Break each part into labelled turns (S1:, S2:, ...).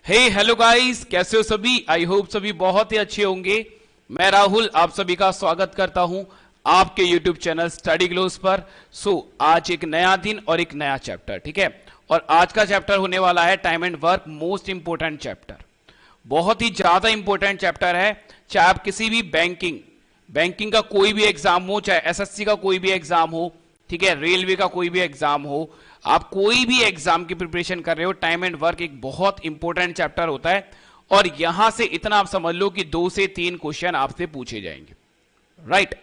S1: हे hello guys, कैसे हो सभी। आई होप सभी बहुत ही अच्छे होंगे। मैं राहुल आप सभी का स्वागत करता हूं आपके यूट्यूब चैनल स्टडी ग्लोस पर। आज एक नया दिन और एक नया चैप्टर, ठीक है। और आज का चैप्टर होने वाला है time and work, most important chapter, बहुत ही ज्यादा इंपॉर्टेंट चैप्टर है। चाहे आप किसी भी बैंकिंग का कोई भी एग्जाम हो, चाहे एसएससी का कोई भी एग्जाम हो, ठीक है, रेलवे का कोई भी एग्जाम हो, आप कोई भी एग्जाम की प्रिपरेशन कर रहे हो, टाइम एंड वर्क एक बहुत इंपॉर्टेंट चैप्टर होता है। और यहां से इतना आप समझ लो कि 2 से 3 क्वेश्चन आपसे पूछे जाएंगे, राइट।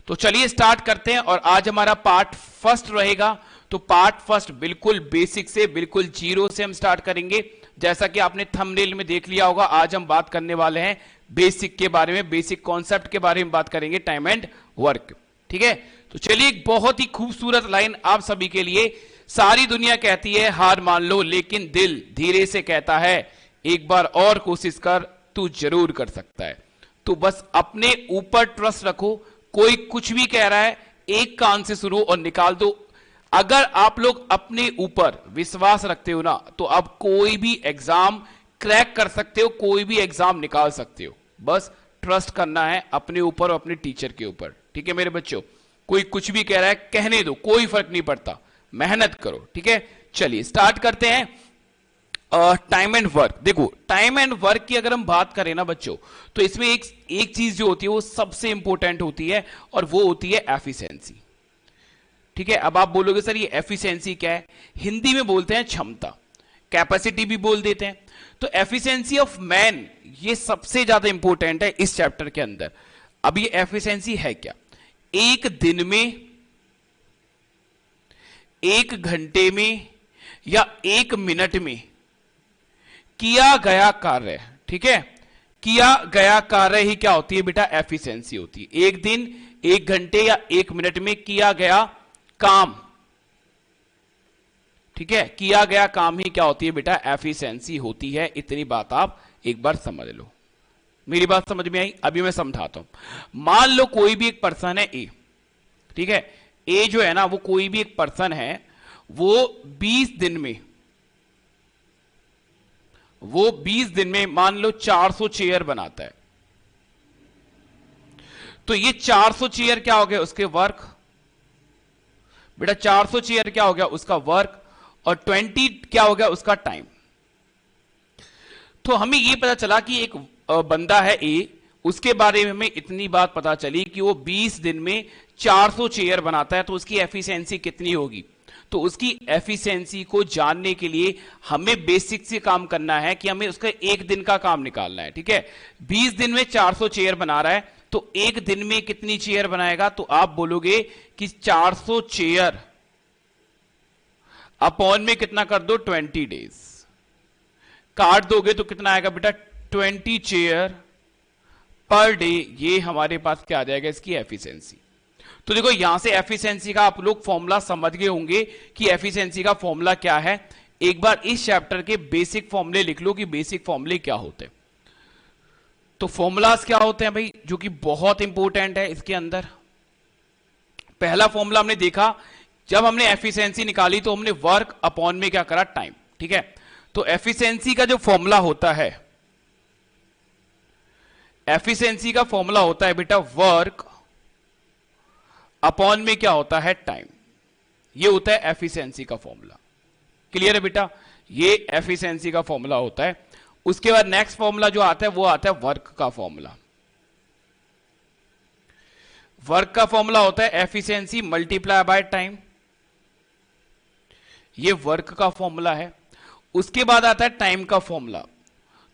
S1: तो चलिए स्टार्ट करते हैं। और आज हमारा पार्ट फर्स्ट रहेगा। तो पार्ट फर्स्ट बिल्कुल बेसिक से, बिल्कुल जीरो से हम स्टार्ट करेंगे। जैसा कि आपने थंबनेल में देख लिया होगा, आज हम बात करने वाले हैं बेसिक के बारे में, बेसिक कॉन्सेप्ट के बारे में बात करेंगे, टाइम एंड वर्क, ठीक है। तो चलिए, एक बहुत ही खूबसूरत लाइन आप सभी के लिए। सारी दुनिया कहती है हार मान लो, लेकिन दिल धीरे से कहता है एक बार और कोशिश कर, तू जरूर कर सकता है। तो बस अपने ऊपर ट्रस्ट रखो। कोई कुछ भी कह रहा है, एक कान से सुनो और निकाल दो। अगर आप लोग अपने ऊपर विश्वास रखते हो ना, तो आप कोई भी एग्जाम क्रैक कर सकते हो, कोई भी एग्जाम निकाल सकते हो। बस ट्रस्ट करना है अपने ऊपर और अपने टीचर के ऊपर, ठीक है मेरे बच्चों। कोई कुछ भी कह रहा है, कहने दो, कोई फर्क नहीं पड़ता, मेहनत करो, ठीक है। चलिए स्टार्ट करते हैं। टाइम एंड वर्क, देखो टाइम एंड वर्क की अगर हम बात करें ना बच्चों, तो इसमें एक चीज जो होती है वो सबसे इंपॉर्टेंट होती है, और वो होती है एफिशिएंसी, ठीक है। अब आप बोलोगे सर ये एफिशिएंसी क्या है? हिंदी में बोलते हैं क्षमता, कैपेसिटी भी बोल देते हैं। तो एफिशिएंसी ऑफ मैन ये सबसे ज्यादा इंपॉर्टेंट है इस चैप्टर के अंदर। अब ये एफिशिएंसी है क्या? एक दिन में, एक घंटे में, या एक मिनट में किया गया कार्य, ठीक है, किया गया कार्य ही क्या होती है बेटा? एफिशिएंसी होती है। एक दिन, एक घंटे या एक मिनट में किया गया काम, ठीक है, किया गया काम ही क्या होती है बेटा? एफिशिएंसी होती है। इतनी बात आप एक बार समझ लो। मेरी बात समझ में आई? अभी मैं समझाता हूं। मान लो कोई भी एक पर्सन है ए, ठीक है। ए जो है ना, वो कोई भी एक पर्सन है, वो 20 दिन में मान लो 400 चेयर बनाता है। तो ये 400 चेयर क्या हो गया? उसके वर्क बेटा। 400 चेयर क्या हो गया? उसका वर्क। और 20 क्या हो गया? उसका टाइम। तो हमें ये पता चला कि एक बंदा है ए, उसके बारे में हमें इतनी बात पता चली कि वो 20 दिन में 400 चेयर बनाता है। तो उसकी एफिशिएंसी कितनी होगी? तो उसकी एफिशिएंसी को जानने के लिए हमें बेसिक से काम करना है कि हमें उसका एक दिन का काम निकालना है, ठीक है। 20 दिन में 400 चेयर बना रहा है, तो एक दिन में कितनी चेयर बनाएगा? तो आप बोलोगे कि 400 चेयर अपॉन में कितना कर दो? 20 डेज। काट दोगे तो कितना आएगा बेटा? 20 चेयर पर डे। ये हमारे पास क्या आ जाएगा? इसकी एफिशिएंसी। तो देखो, यहां से एफिशिएंसी का आप लोग फॉर्मूला समझ गए होंगे कि एफिशिएंसी का फॉर्मूला क्या है। एक बार इस चैप्टर के बेसिक फॉर्मूले लिख लो कि बेसिक फॉर्मूले क्या होते हैं। तो फॉर्मूलाज क्या होते हैं भाई, जो कि बहुत इंपॉर्टेंट है इसके अंदर। पहला फॉर्मूला हमने देखा, जब हमने एफिशिएंसी निकाली तो हमने वर्क अपॉन में क्या करा? टाइम, ठीक है। तो एफिशिएंसी का जो फॉर्मूला होता है, एफिशिएंसी का फॉर्मूला होता है बेटा वर्क अपॉन में क्या होता है? टाइम। ये होता है एफिशिएंसी का फॉर्मूला। क्लियर है बेटा? ये एफिशिएंसी का फॉर्मूला होता है। उसके बाद नेक्स्ट फॉर्मूला जो आता है वो आता है वर्क का फॉर्मूला। वर्क का फॉर्मूला होता है एफिशिएंसी मल्टीप्लाई बाय टाइम। ये वर्क का फॉर्मूला है। उसके बाद आता है टाइम का फॉर्मूला।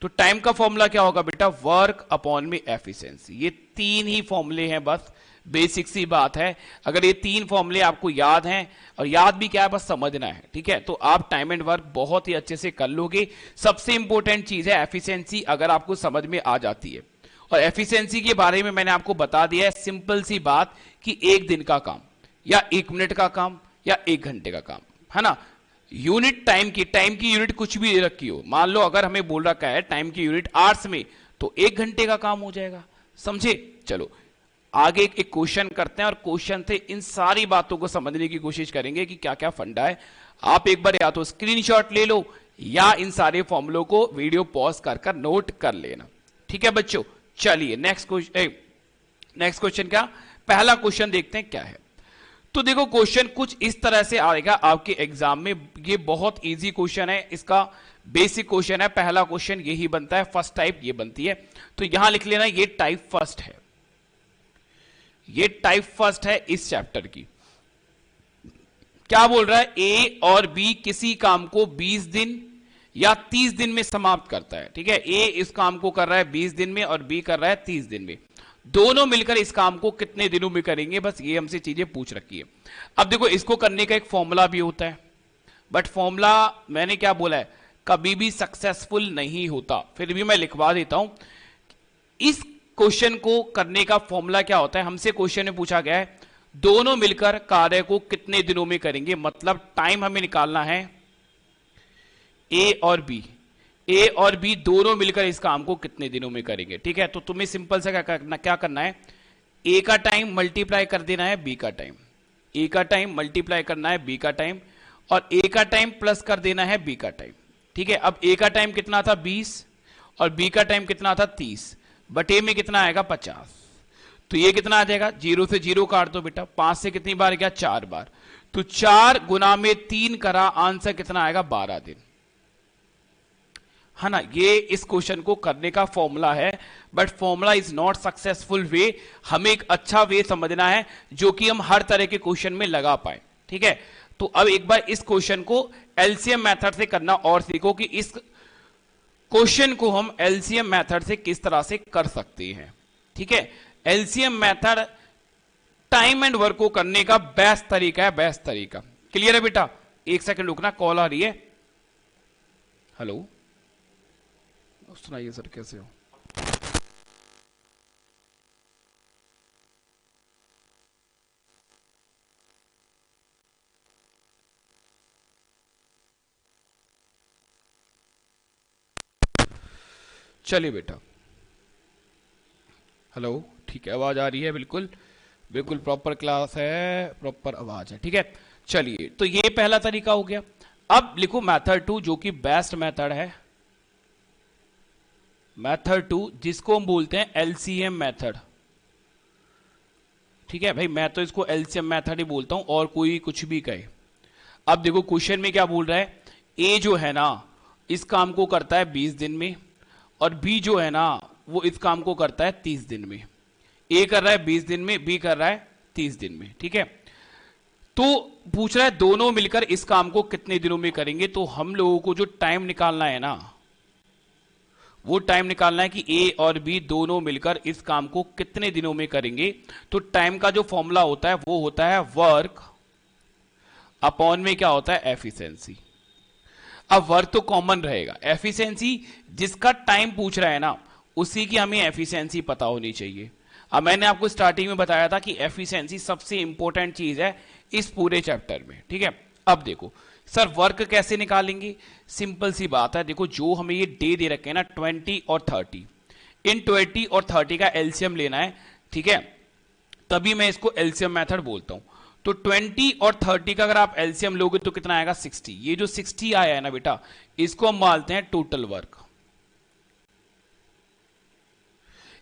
S1: तो टाइम का फॉर्मूला क्या होगा बेटा? वर्क अपॉन में एफिशिएंसी। ये 3 ही फॉर्मूले हैं, बस बेसिक सी बात है। अगर ये 3 फॉर्मूले आपको याद हैं, और याद भी क्या है, बस समझना है, ठीक है, तो आप टाइम एंड वर्क बहुत ही अच्छे से कर लोगे। सबसे इंपॉर्टेंट चीज है एफिशिएंसी, अगर आपको समझ में आ जाती है। और एफिशिएंसी के बारे में मैंने आपको बता दिया है, सिंपल सी बात, कि एक दिन का काम, या 1 मिनट का काम, या 1 घंटे का काम, है ना। यूनिट टाइम की यूनिट कुछ भी रखी हो। मान लो अगर हमें बोल रखा है टाइम की यूनिट आवर्स में, तो 1 घंटे का काम हो जाएगा। समझे? चलो आगे एक क्वेश्चन करते हैं, और क्वेश्चन से इन सारी बातों को समझने की कोशिश करेंगे कि क्या क्या फंडा है। आप एक बार या तो स्क्रीनशॉट ले लो, या इन सारे फॉर्मूलों को वीडियो पॉज कर नोट कर लेना। ठीक है बच्चों, चलिए नेक्स्ट क्वेश्चन क्या, पहला क्वेश्चन देखते हैं क्या है। तो देखो क्वेश्चन कुछ इस तरह से आएगा आपके एग्जाम में, ये बहुत इजी क्वेश्चन है, इसका बेसिक क्वेश्चन है, पहला क्वेश्चन यही बनता है, फर्स्ट टाइप ये बनती है। तो यहां लिख लेना ये टाइप फर्स्ट है, ये टाइप फर्स्ट है इस चैप्टर की। क्या बोल रहा है, ए और बी किसी काम को 20 दिन या 30 दिन में समाप्त करता है। ठीक है, ए इस काम को कर रहा है 20 दिन में और बी कर रहा है 30 दिन में, दोनों मिलकर इस काम को कितने दिनों में करेंगे, बस ये हमसे चीजें पूछ रखी है। अब देखो इसको करने का एक फॉर्मूला भी होता है, बट फॉर्मूला मैंने क्या बोला है, कभी भी सक्सेसफुल नहीं होता, फिर भी मैं लिखवा देता हूं। इस क्वेश्चन को करने का फॉर्मूला क्या होता है, हमसे क्वेश्चन में पूछा गया है दोनों मिलकर कार्य को कितने दिनों में करेंगे, मतलब टाइम हमें निकालना है ए और बी, ए और बी दोनों मिलकर इस काम को कितने दिनों में करेंगे। ठीक है, तो तुम्हें सिंपल से क्या करना है, ए का टाइम मल्टीप्लाई कर देना है बी का टाइम, ए का टाइम मल्टीप्लाई करना है बी का टाइम, और ए का टाइम प्लस कर देना है बी का टाइम। ठीक है, अब ए का टाइम कितना था 20 और बी का टाइम कितना था 30, बटे में कितना आएगा 50, तो ये कितना आ जाएगा, 0 से 0 काट दो बेटा, 5 से कितनी बार गया 4 बार, तो 4 गुना में 3 करा, आंसर कितना आएगा 12 दिन, है ना। ये इस क्वेश्चन को करने का फॉर्मूला है, but formula is not successful way, हमें एक अच्छा वे समझना है जो कि हम हर तरह के क्वेश्चन में लगा पाए। ठीक है, तो अब एक बार इस क्वेश्चन को एलसीएम मेथड से करना और सीखो कि इस क्वेश्चन को हम एलसीएम मेथड से किस तरह से कर सकते हैं। ठीक है, LCM method time and work को करने का बेस्ट तरीका है, बेस्ट तरीका। क्लियर है बेटा, एक सेकंड रुकना, कॉल आ रही है। हेलो, सुनाइए सर कैसे हो। चलिए बेटा, हेलो, ठीक है, आवाज आ रही है, बिल्कुल बिल्कुल प्रॉपर क्लास है, प्रॉपर आवाज है। ठीक है, चलिए, तो ये पहला तरीका हो गया। अब लिखो मेथड 2 जो कि बेस्ट मेथड है, मेथड 2 जिसको हम बोलते हैं एलसीएम मेथड। ठीक है भाई, मैं तो इसको एलसीएम मेथड ही बोलता हूं, और कोई कुछ भी कहे। अब देखो क्वेश्चन में क्या बोल रहा है, ए जो है ना इस काम को करता है 20 दिन में, और बी जो है ना वो इस काम को करता है 30 दिन में। ए कर रहा है 20 दिन में, बी कर रहा है 30 दिन में। ठीक है, तो पूछ रहा है दोनों मिलकर इस काम को कितने दिनों में करेंगे, तो हम लोगों को जो टाइम निकालना है ना, वो टाइम निकालना है कि ए और बी दोनों मिलकर इस काम को कितने दिनों में करेंगे। तो टाइम का जो फॉर्मूला होता है वो होता है वर्क अपॉन में क्या होता है, एफिशिएंसी। अब वर्क तो कॉमन रहेगा, एफिशिएंसी जिसका टाइम पूछ रहा है ना उसी की हमें एफिशिएंसी पता होनी चाहिए। अब मैंने आपको स्टार्टिंग में बताया था कि एफिशिएंसी सबसे इंपॉर्टेंट चीज है इस पूरे चैप्टर में। ठीक है, अब देखो सर वर्क कैसे निकालेंगे, सिंपल सी बात है, देखो जो हमें ये डे दे रखे हैं ना 20 और 30, इन 20 और 30 का एलसीएम लेना है। ठीक है, तभी मैं इसको एलसीएम मेथड बोलता हूं। तो 20 और 30 का अगर आप एलसीएम लोगे तो कितना आएगा 60। ये जो 60 आया है ना बेटा, इसको हम मानते हैं टोटल वर्क।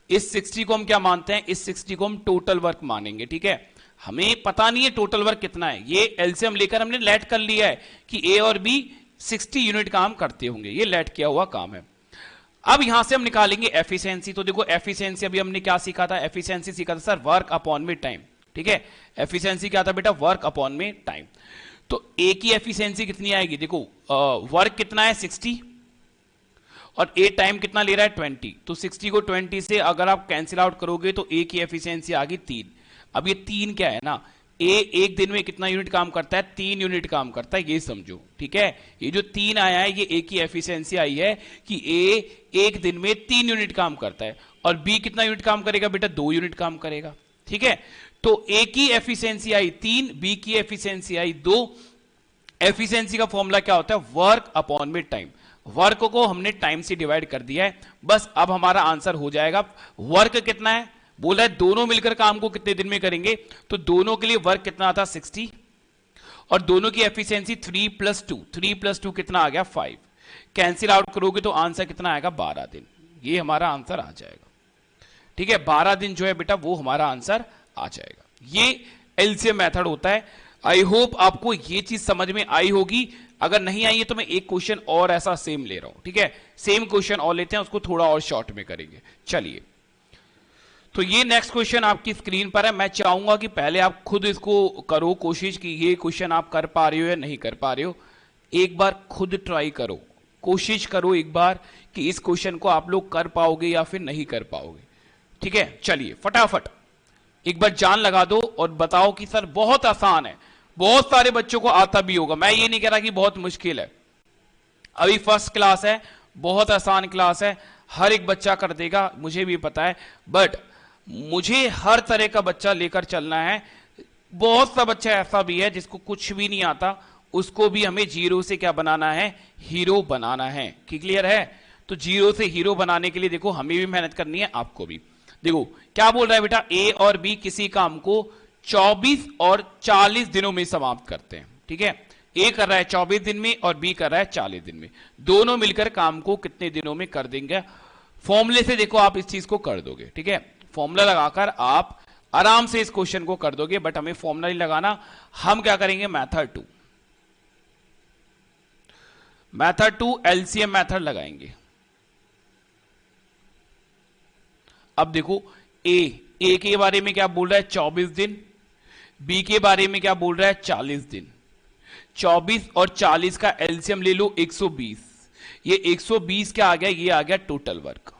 S1: इस 60 को हम क्या मानते हैं, इस 60 को हम टोटल वर्क मानेंगे। ठीक है, हमें पता नहीं है टोटल वर्क कितना है, ये एलसीएम लेकर हमने लेट कर लिया है कि ए और बी 60 यूनिट काम करते होंगे, ये लेट किया हुआ काम है। अब यहां से हम निकालेंगे एफिशिएंसी। तो देखो एफिशिएंसी अभी हमने क्या सीखा था, एफिशिएंसी सीखा था सर वर्क अपॉन में टाइम। ठीक है, एफिशिएंसी क्या था बेटा, वर्क अपॉन में टाइम। तो ए की एफिशिएंसी कितनी आएगी, देखो वर्क कितना है 60 और ए टाइम कितना ले रहा है 20, तो 60 को 20 से अगर आप कैंसिल आउट करोगे तो ए की एफिशिएंसी आ गई 3। अब ये 3 क्या है ना, ए एक दिन में कितना यूनिट काम करता है, 3 यूनिट काम करता है, ये समझो। ठीक है, ये जो 3 आया है ये ए की एफिशिएंसी आई है कि ए एक दिन में 3 यूनिट काम करता है, और बी कितना यूनिट काम करेगा बेटा, 2 यूनिट काम करेगा। ठीक है, तो ए की एफिशिएंसी आई 3, बी की एफिशिएंसी आई 2। एफिशिएंसी का फॉर्मूला क्या होता है, वर्क अपॉन में टाइम। वर्क को हमने टाइम से डिवाइड कर दिया है, बस अब हमारा आंसर हो जाएगा। वर्क कितना है, बोला है दोनों मिलकर काम को कितने दिन में करेंगे, तो दोनों के लिए वर्क कितना था 60, और दोनों की एफिशिएंसी 3 + 2, 3 + 2 कितना आ गया 5। कैंसिल आउट करोगे तो आंसर कितना आएगा 12 दिन, ये हमारा आंसर आ जाएगा। ठीक है, 12 दिन जो है बेटा वो हमारा आंसर आ जाएगा। ये एलसीएम मेथड होता है। आई होप आपको ये चीज समझ में आई होगी। अगर नहीं आई है तो मैं एक क्वेश्चन और ऐसा सेम ले रहा हूं। ठीक है, सेम क्वेश्चन और लेते हैं, उसको थोड़ा और शॉर्ट में करेंगे। चलिए, तो ये नेक्स्ट क्वेश्चन आपकी स्क्रीन पर है। मैं चाहूंगा कि पहले आप खुद इसको करो कोशिश कि ये क्वेश्चन आप कर पा रहे हो या नहीं कर पा रहे हो। एक बार खुद ट्राई करो, कोशिश करो एक बार कि इस क्वेश्चन को आप लोग कर पाओगे या फिर नहीं कर पाओगे। ठीक है, चलिए फटाफट एक बार जान लगा दो और बताओ कि सर बहुत आसान है, बहुत सारे बच्चों को आता भी होगा। मैं ये नहीं कह रहा कि बहुत मुश्किल है, अभी फर्स्ट क्लास है, बहुत आसान क्लास है, हर एक बच्चा कर देगा, मुझे भी पता है। बट मुझे हर तरह का बच्चा लेकर चलना है। बहुत सा बच्चा ऐसा भी है जिसको कुछ भी नहीं आता, उसको भी हमें जीरो से क्या बनाना है, हीरो बनाना है। क्लियर है? तो जीरो से हीरो बनाने के लिए देखो हमें भी मेहनत करनी है, आपको भी। देखो क्या बोल रहा है बेटा, ए और बी किसी काम को 24 और 40 दिनों में समाप्त करते हैं। ठीक है, ए कर रहा है 24 दिन में और बी कर रहा है 40 दिन में। दोनों मिलकर काम को कितने दिनों में कर देंगे? फॉर्मूले से देखो आप इस चीज को कर दोगे। ठीक है, फॉर्मूला लगाकर आप आराम से इस क्वेश्चन को कर दोगे। बट हमें फॉर्मूला नहीं लगाना, हम क्या करेंगे, मेथड 2, मेथड 2 एलसीएम मेथड लगाएंगे। अब देखो ए के बारे में क्या बोल रहा है, 24 दिन। बी के बारे में क्या बोल रहा है, 40 दिन। 24 और 40 का एलसीएम ले लो 120। ये 120 क्या आ गया, ये आ गया टोटल वर्क।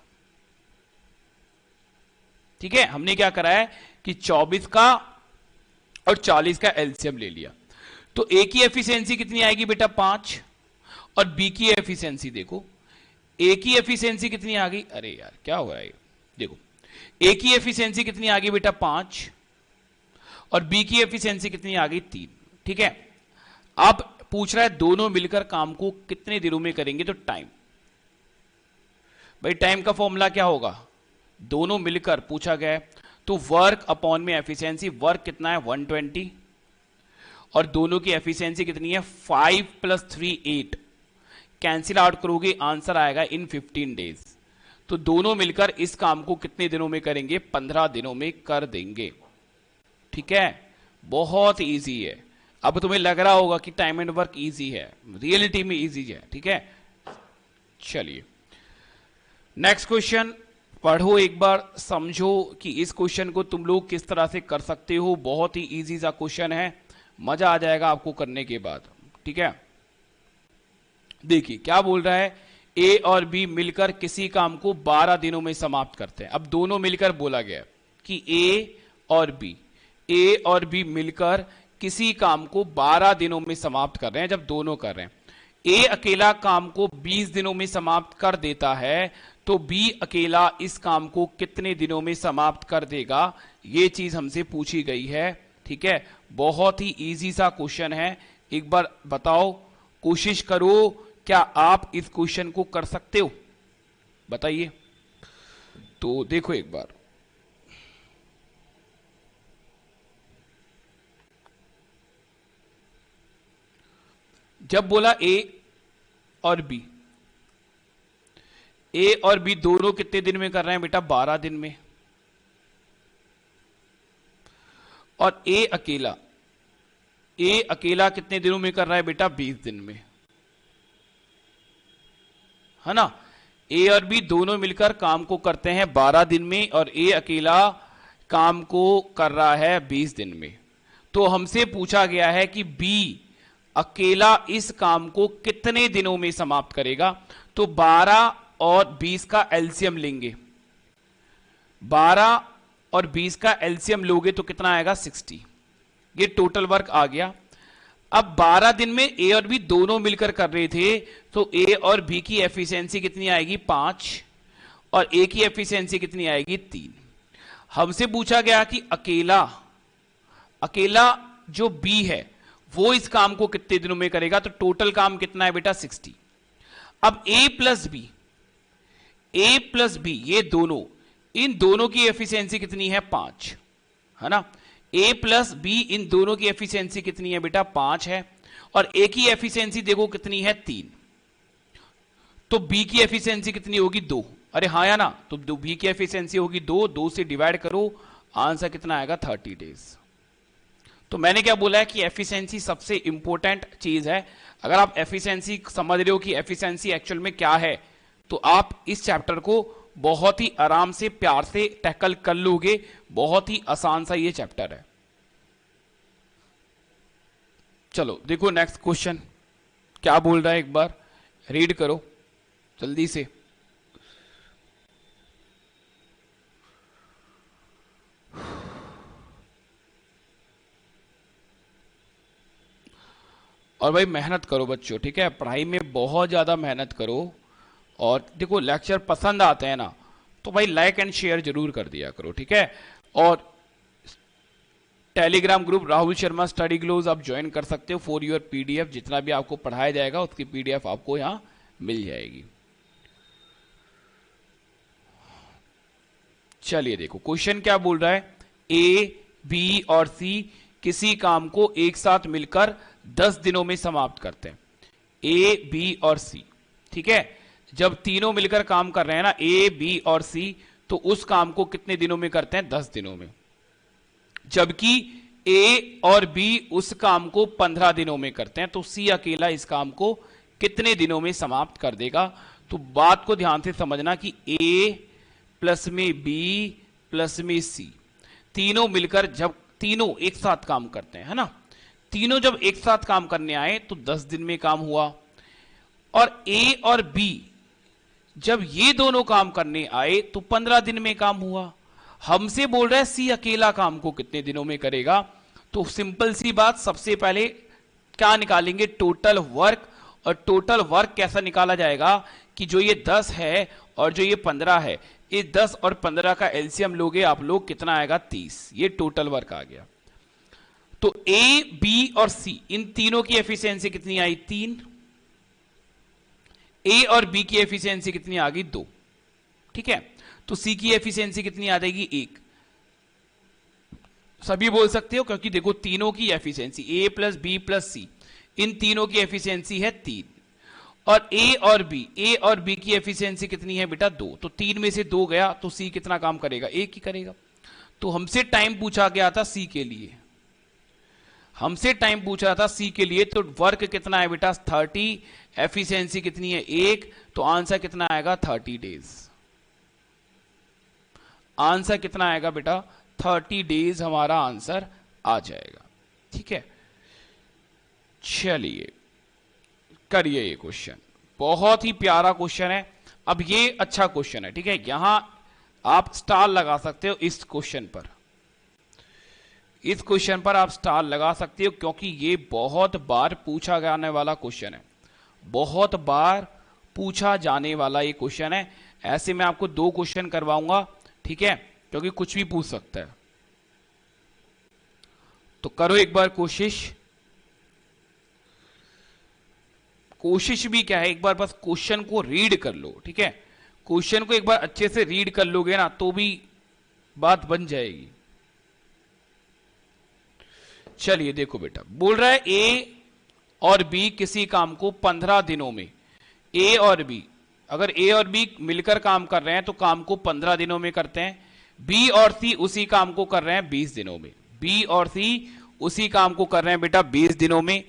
S1: ठीक है, हमने क्या करा है कि 24 का और 40 का एलसीएम ले लिया। तो ए की एफिशिएंसी कितनी आएगी बेटा, 5। और बी की एफिशिएंसी देखो, ए की एफिशिएंसी कितनी आ गई, अरे यार क्या हो रहा है, देखो ए की एफिशिएंसी कितनी आ गई बेटा, 5। और बी की एफिशिएंसी कितनी आ गई, 3। ठीक है, अब पूछ रहा है दोनों मिलकर काम को कितने दिनों में करेंगे। तो टाइम, भाई टाइम का फॉर्मूला क्या होगा, दोनों मिलकर पूछा गया है तो वर्क अपॉन में एफिशिएंसी। वर्क कितना है, 120। और दोनों की एफिशिएंसी कितनी है, 5 + 3 8। कैंसिल आउट करोगे आंसर आएगा इन 15 डेज। तो दोनों मिलकर इस काम को कितने दिनों में करेंगे, 15 दिनों में कर देंगे। ठीक है, बहुत इजी है। अब तुम्हें लग रहा होगा कि टाइम एंड वर्क इजी है, रियलिटी में इजी है। ठीक है, चलिए नेक्स्ट क्वेश्चन पढ़ो एक बार, समझो कि इस क्वेश्चन को तुम लोग किस तरह से कर सकते हो। बहुत ही इजी सा क्वेश्चन है, मजा आ जाएगा आपको करने के बाद। ठीक है, देखिए क्या बोल रहा है, ए और बी मिलकर किसी काम को 12 दिनों में समाप्त करते हैं। अब दोनों मिलकर बोला गया कि ए और बी मिलकर किसी काम को 12 दिनों में समाप्त कर रहे हैं। जब दोनों कर रहे हैं, ए अकेला काम को 20 दिनों में समाप्त कर देता है, तो बी अकेला इस काम को कितने दिनों में समाप्त कर देगा, ये चीज हमसे पूछी गई है। ठीक है, बहुत ही इजी सा क्वेश्चन है। एक बार बताओ, कोशिश करो, क्या आप इस क्वेश्चन को कर सकते हो, बताइए। तो देखो एक बार, जब बोला ए और बी दोनों कितने दिन में कर रहे हैं बेटा, 12 दिन में। और ए अकेला कितने दिनों में कर रहा है बेटा, 20 दिन में, है ना। ए और बी दोनों मिलकर काम को करते हैं 12 दिन में और ए अकेला काम को कर रहा है 20 दिन में। तो हमसे पूछा गया है कि बी अकेला इस काम को कितने दिनों में समाप्त करेगा। तो 12 और 20 का एलसीएम लेंगे, 12 और 20 का एलसीएम लोगे तो कितना आएगा, 60। ये टोटल वर्क आ गया। अब 12 दिन में ए और बी दोनों मिलकर कर रहे थे, तो ए और बी की एफिशिएंसी कितनी आएगी, 5। और ए की एफिशिएंसी कितनी आएगी, 3। हमसे पूछा गया कि अकेला जो बी है वो इस काम को कितने दिनों में करेगा। तो टोटल काम कितना है बेटा, 60। अब ए प्लस बी ये दोनों, इन दोनों की एफिशिएंसी कितनी है, 5, है ना। ए प्लस बी इन दोनों की एफिशिएंसी कितनी है बेटा, 5 है। और ए की एफिशिएंसी देखो कितनी है, 3। तो बी की एफिशिएंसी कितनी होगी 2। अरे हाँ या ना, तो बी की एफिशिएंसी होगी 2, 2 से डिवाइड करो, आंसर कितना आएगा 30 डेज। तो मैंने क्या बोला है कि एफिशिएंसी सबसे इंपॉर्टेंट चीज है। अगर आप एफिशिएंसी समझ रहे हो कि एफिशिएंसी एक्चुअल में क्या है, तो आप इस चैप्टर को बहुत ही आराम से प्यार से टैकल कर लोगे। बहुत ही आसान सा ये चैप्टर है। चलो देखो नेक्स्ट क्वेश्चन क्या बोल रहा है, एक बार रीड करो जल्दी से। और भाई मेहनत करो बच्चों, ठीक है, पढ़ाई में बहुत ज्यादा मेहनत करो। और देखो लेक्चर पसंद आते हैं ना, तो भाई लाइक एंड शेयर जरूर कर दिया करो, ठीक है। और Telegram group Rahul Sharma study ग्लोज आप ज्वाइन कर सकते हो फॉर योर पीडीएफ। जितना भी आपको पढ़ाया जाएगा उसकी पीडीएफ आपको यहां मिल जाएगी। चलिए देखो क्वेश्चन क्या बोल रहा है, ए बी और सी किसी काम को एक साथ मिलकर 10 दिनों में समाप्त करते हैं। ए बी और सी, ठीक है, जब तीनों मिलकर काम कर रहे हैं ना, ए बी और सी, तो उस काम को कितने दिनों में करते हैं 10 दिनों में। जबकि ए और बी उस काम को 15 दिनों में करते हैं, तो सी अकेला इस काम को कितने दिनों में समाप्त कर देगा। तो बात को ध्यान से समझना कि ए प्लस में बी प्लस में सी, तीनों मिलकर जब तीनों एक साथ काम करते हैं, है ना, तीनों जब एक साथ काम करने आए तो 10 दिन में काम हुआ। और ए और बी जब ये दोनों काम करने आए तो 15 दिन में काम हुआ। हमसे बोल रहा है सी अकेला काम को कितने दिनों में करेगा। तो सिंपल सी बात, सबसे पहले क्या निकालेंगे, टोटल वर्क। और टोटल वर्क कैसा निकाला जाएगा कि जो ये 10 है और जो ये 15 है, ये 10 और 15 का एलसीएम लोगे आप लोग, कितना आएगा 30। ये टोटल वर्क आ गया। तो ए बी और सी इन तीनों की एफिशिएंसी कितनी आई 3। ए और बी की एफिशिएंसी कितनी आ गई 2, ठीक है। तो सी की एफिशिएंसी कितनी आ जाएगी 1। सभी बोल सकते हो क्योंकि देखो तीनों की एफिशिएंसी ए प्लस बी प्लस सी, इन तीनों की एफिशिएंसी है 3। और ए और बी की एफिशिएंसी कितनी है बेटा 2। तो 3 में से 2 गया तो सी कितना काम करेगा, 1 ही करेगा। तो हमसे टाइम पूछा गया था सी के लिए, हमसे टाइम पूछा था सी के लिए। तो वर्क कितना है बेटा 30, एफिशिएंसी कितनी है 1, तो आंसर कितना आएगा 30 डेज। आंसर कितना आएगा बेटा 30 डेज हमारा आंसर आ जाएगा, ठीक है। चलिए करिए ये क्वेश्चन, बहुत ही प्यारा क्वेश्चन है। अब ये अच्छा क्वेश्चन है, ठीक है, यहां आप स्टार लगा सकते हो इस क्वेश्चन पर, इस क्वेश्चन पर आप स्टार लगा सकते हो क्योंकि ये बहुत बार पूछा जाने वाला क्वेश्चन है, बहुत बार पूछा जाने वाला ये क्वेश्चन है। ऐसे मैं आपको 2 क्वेश्चन करवाऊंगा, ठीक है, क्योंकि कुछ भी पूछ सकता है। तो करो एक बार कोशिश। कोशिश भी क्या है, एक बार बस क्वेश्चन को रीड कर लो, ठीक है। क्वेश्चन को एक बार अच्छे से रीड कर लोगे ना तो भी बात बन जाएगी। चलिए देखो बेटा, बोल रहा है ए और बी किसी काम को 15 दिनों में, ए और बी, अगर ए और बी मिलकर काम कर रहे हैं तो काम को 15 दिनों में करते हैं। बी और सी उसी काम को कर रहे हैं 20 दिनों में, बी और सी उसी काम को कर रहे हैं बेटा 20 दिनों में।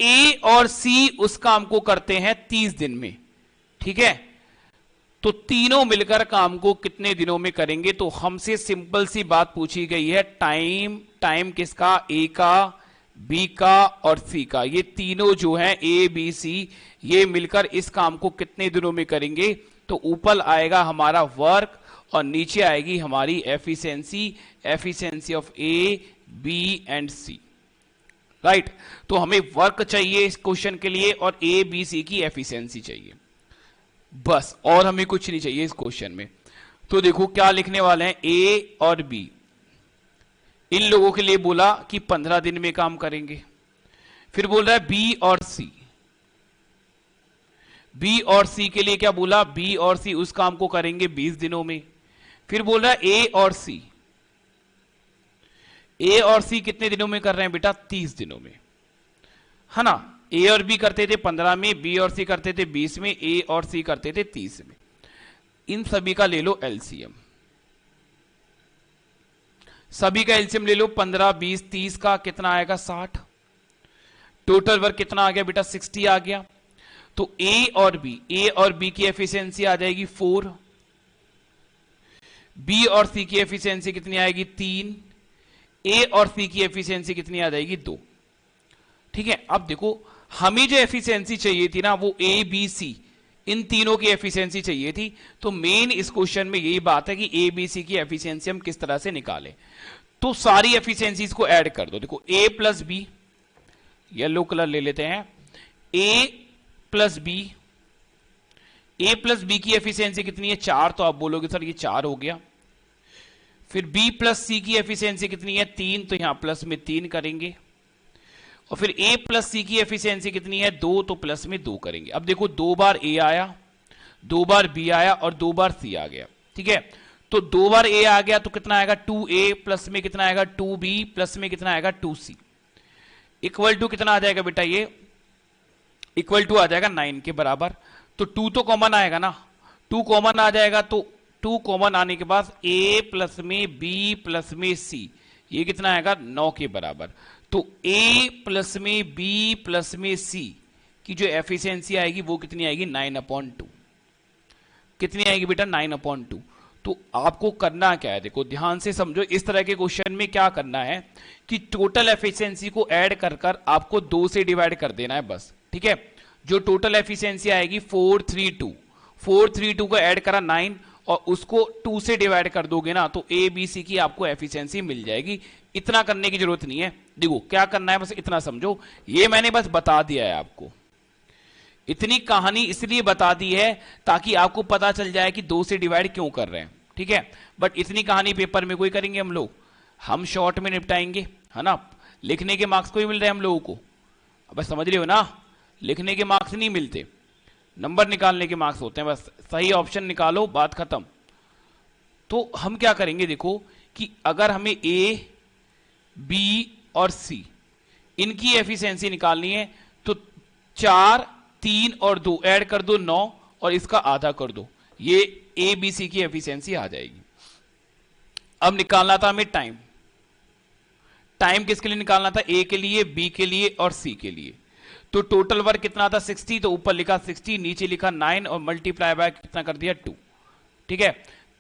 S1: ए और सी उस काम को करते हैं 30 दिन में, ठीक है। तो तीनों मिलकर काम को कितने दिनों में करेंगे। तो हमसे सिंपल सी बात पूछी गई है, टाइम किसका, ए का, बी का और सी का। ये तीनों जो हैं ए बी सी, ये मिलकर इस काम को कितने दिनों में करेंगे। तो ऊपर आएगा हमारा वर्क और नीचे आएगी हमारी efficiency, efficiency of A B and C, right. तो हमें वर्क चाहिए इस क्वेश्चन के लिए और ए बी सी की एफिशिएंसी चाहिए, बस, और हमें कुछ नहीं चाहिए इस क्वेश्चन में। तो देखो क्या लिखने वाले हैं, ए और बी इन लोगों के लिए बोला कि 15 दिन में काम करेंगे। फिर बोल रहा है बी और सी, बी और सी के लिए क्या बोला, बी और सी उस काम को करेंगे 20 दिनों में। फिर बोल रहा है ए और सी, ए और सी कितने दिनों में कर रहे हैं बेटा 30 दिनों में, है ना। ए और बी करते थे 15 में, बी और सी करते थे 20 में, ए और सी करते थे 30 में। इन सभी का ले लो एलसीएम, सभी का एलसीएम ले लो, 15 20 30 का कितना आएगा 60। टोटल वर्क कितना आ गया बेटा 60 आ गया। तो ए और बी की एफिशिएंसी आ जाएगी 4, बी और सी की एफिशिएंसी कितनी आएगी 3, ए और सी की एफिशिएंसी कितनी आ जाएगी 2। ठीक है, अब देखो हमें जो एफिशिएंसी चाहिए थी ना वो ए बी सी इन तीनों की एफिशिएंसी चाहिए थी। तो मेन इस क्वेश्चन में यही बात है कि ए बी सी की एफिशिएंसी हम किस तरह से निकालें। तो सारी एफिशिएंसीज को ऐड कर दो। देखो ए प्लस बी, येलो कलर ले लेते हैं, ए प्लस बी की एफिशिएंसी कितनी है 4, तो आप बोलोगे सर ये 4 हो गया। फिर बी प्लस सी की एफिशिएंसी कितनी है 3, तो यहां प्लस में 3 करेंगे। और फिर ए प्लस सी की एफिशिएंसी कितनी है 2, तो प्लस में 2 करेंगे। अब देखो 2 बार ए आया, 2 बार बी आया और 2 बार सी आ गया। ठीक है, तो 2 बार ए आ गया तो कितना आएगा 2a, प्लस में कितना आएगा 2b, प्लस में कितना आएगा 2c, इक्वल टू कितना आ जाएगा बेटा, ये इक्वल टू आ जाएगा 9 के बराबर। तो 2 तो कॉमन आएगा ना, 2 कॉमन आ जाएगा, तो 2 कॉमन आने के बाद a प्लस में b प्लस में c, ये कितना आएगा 9 के बराबर। तो a प्लस में b प्लस में c की जो एफिशिएंसी आएगी वो कितनी आएगी 9/2। कितनी आएगी बेटा 9/2। तो आपको करना क्या है, देखो ध्यान से समझो, इस तरह के क्वेश्चन में क्या करना है कि टोटल एफिशिएंसी को ऐड कर कर आपको 2 से डिवाइड कर देना है बस। ठीक है, जो टोटल एफिशिएंसी आएगी 432 को ऐड करा 9 और उसको 2 से डिवाइड कर दोगे ना तो ए बी सी की आपको एफिशिएंसी मिल जाएगी। इतना करने की जरूरत नहीं है, देखो क्या करना है बस इतना समझो, ये मैंने बस बता दिया है आपको। इतनी कहानी इसलिए बता दी है ताकि आपको पता चल जाए कि 2 से डिवाइड क्यों कर रहे हैं। ठीक है, बट इतनी कहानी पेपर में कोई करेंगे हम लोग, हम शॉर्ट में निपटाएंगे, है ना। लिखने के मार्क्स कोई मिल रहे हैं हम लोगों को, बस समझ रहे हो ना, लिखने के मार्क्स नहीं मिलते, नंबर निकालने के मार्क्स होते हैं, बस सही ऑप्शन निकालो बात खत्म। तो हम क्या करेंगे देखो कि अगर हमें ए बी और सी इनकी एफिशिएंसी निकालनी है तो 4 3 और 2 ऐड कर दो 9 और इसका आधा कर दो, ये ए बी सी की एफिशिएंसी आ जाएगी। अब निकालना था हमें टाइम, टाइम किसके लिए निकालना था, ए के लिए, बी के लिए और सी के लिए। तो टोटल वर्क कितना था 60, तो ऊपर लिखा 60, नीचे लिखा 9 और मल्टीप्लाई बाय कितना कर दिया 2। ठीक है,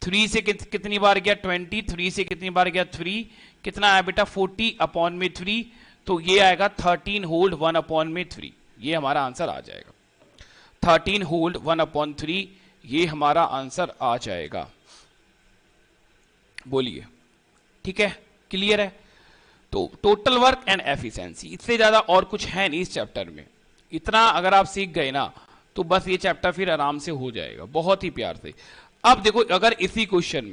S1: 3 से कितनी बार गया 20, 3 से कितनी बार गया 3, कितना आया बेटा 40/3, तो ये आएगा 13 होल्ड 1/3, ये हमारा आंसर आ जाएगा। 13 होल्ड 1/3 ये हमारा आंसर आ जाएगा। बोलिए, ठीक है, क्लियर है। तो टोटल वर्क एंड एफिशिएंसी, इससे ज्यादा और कुछ है नहीं इस चैप्टर में। इतना अगर आप सीख गए ना तो बस ये चैप्टर फिर आराम से हो जाएगा, बहुत ही प्यार से। अब देखो अगर इसी क्वेश्चन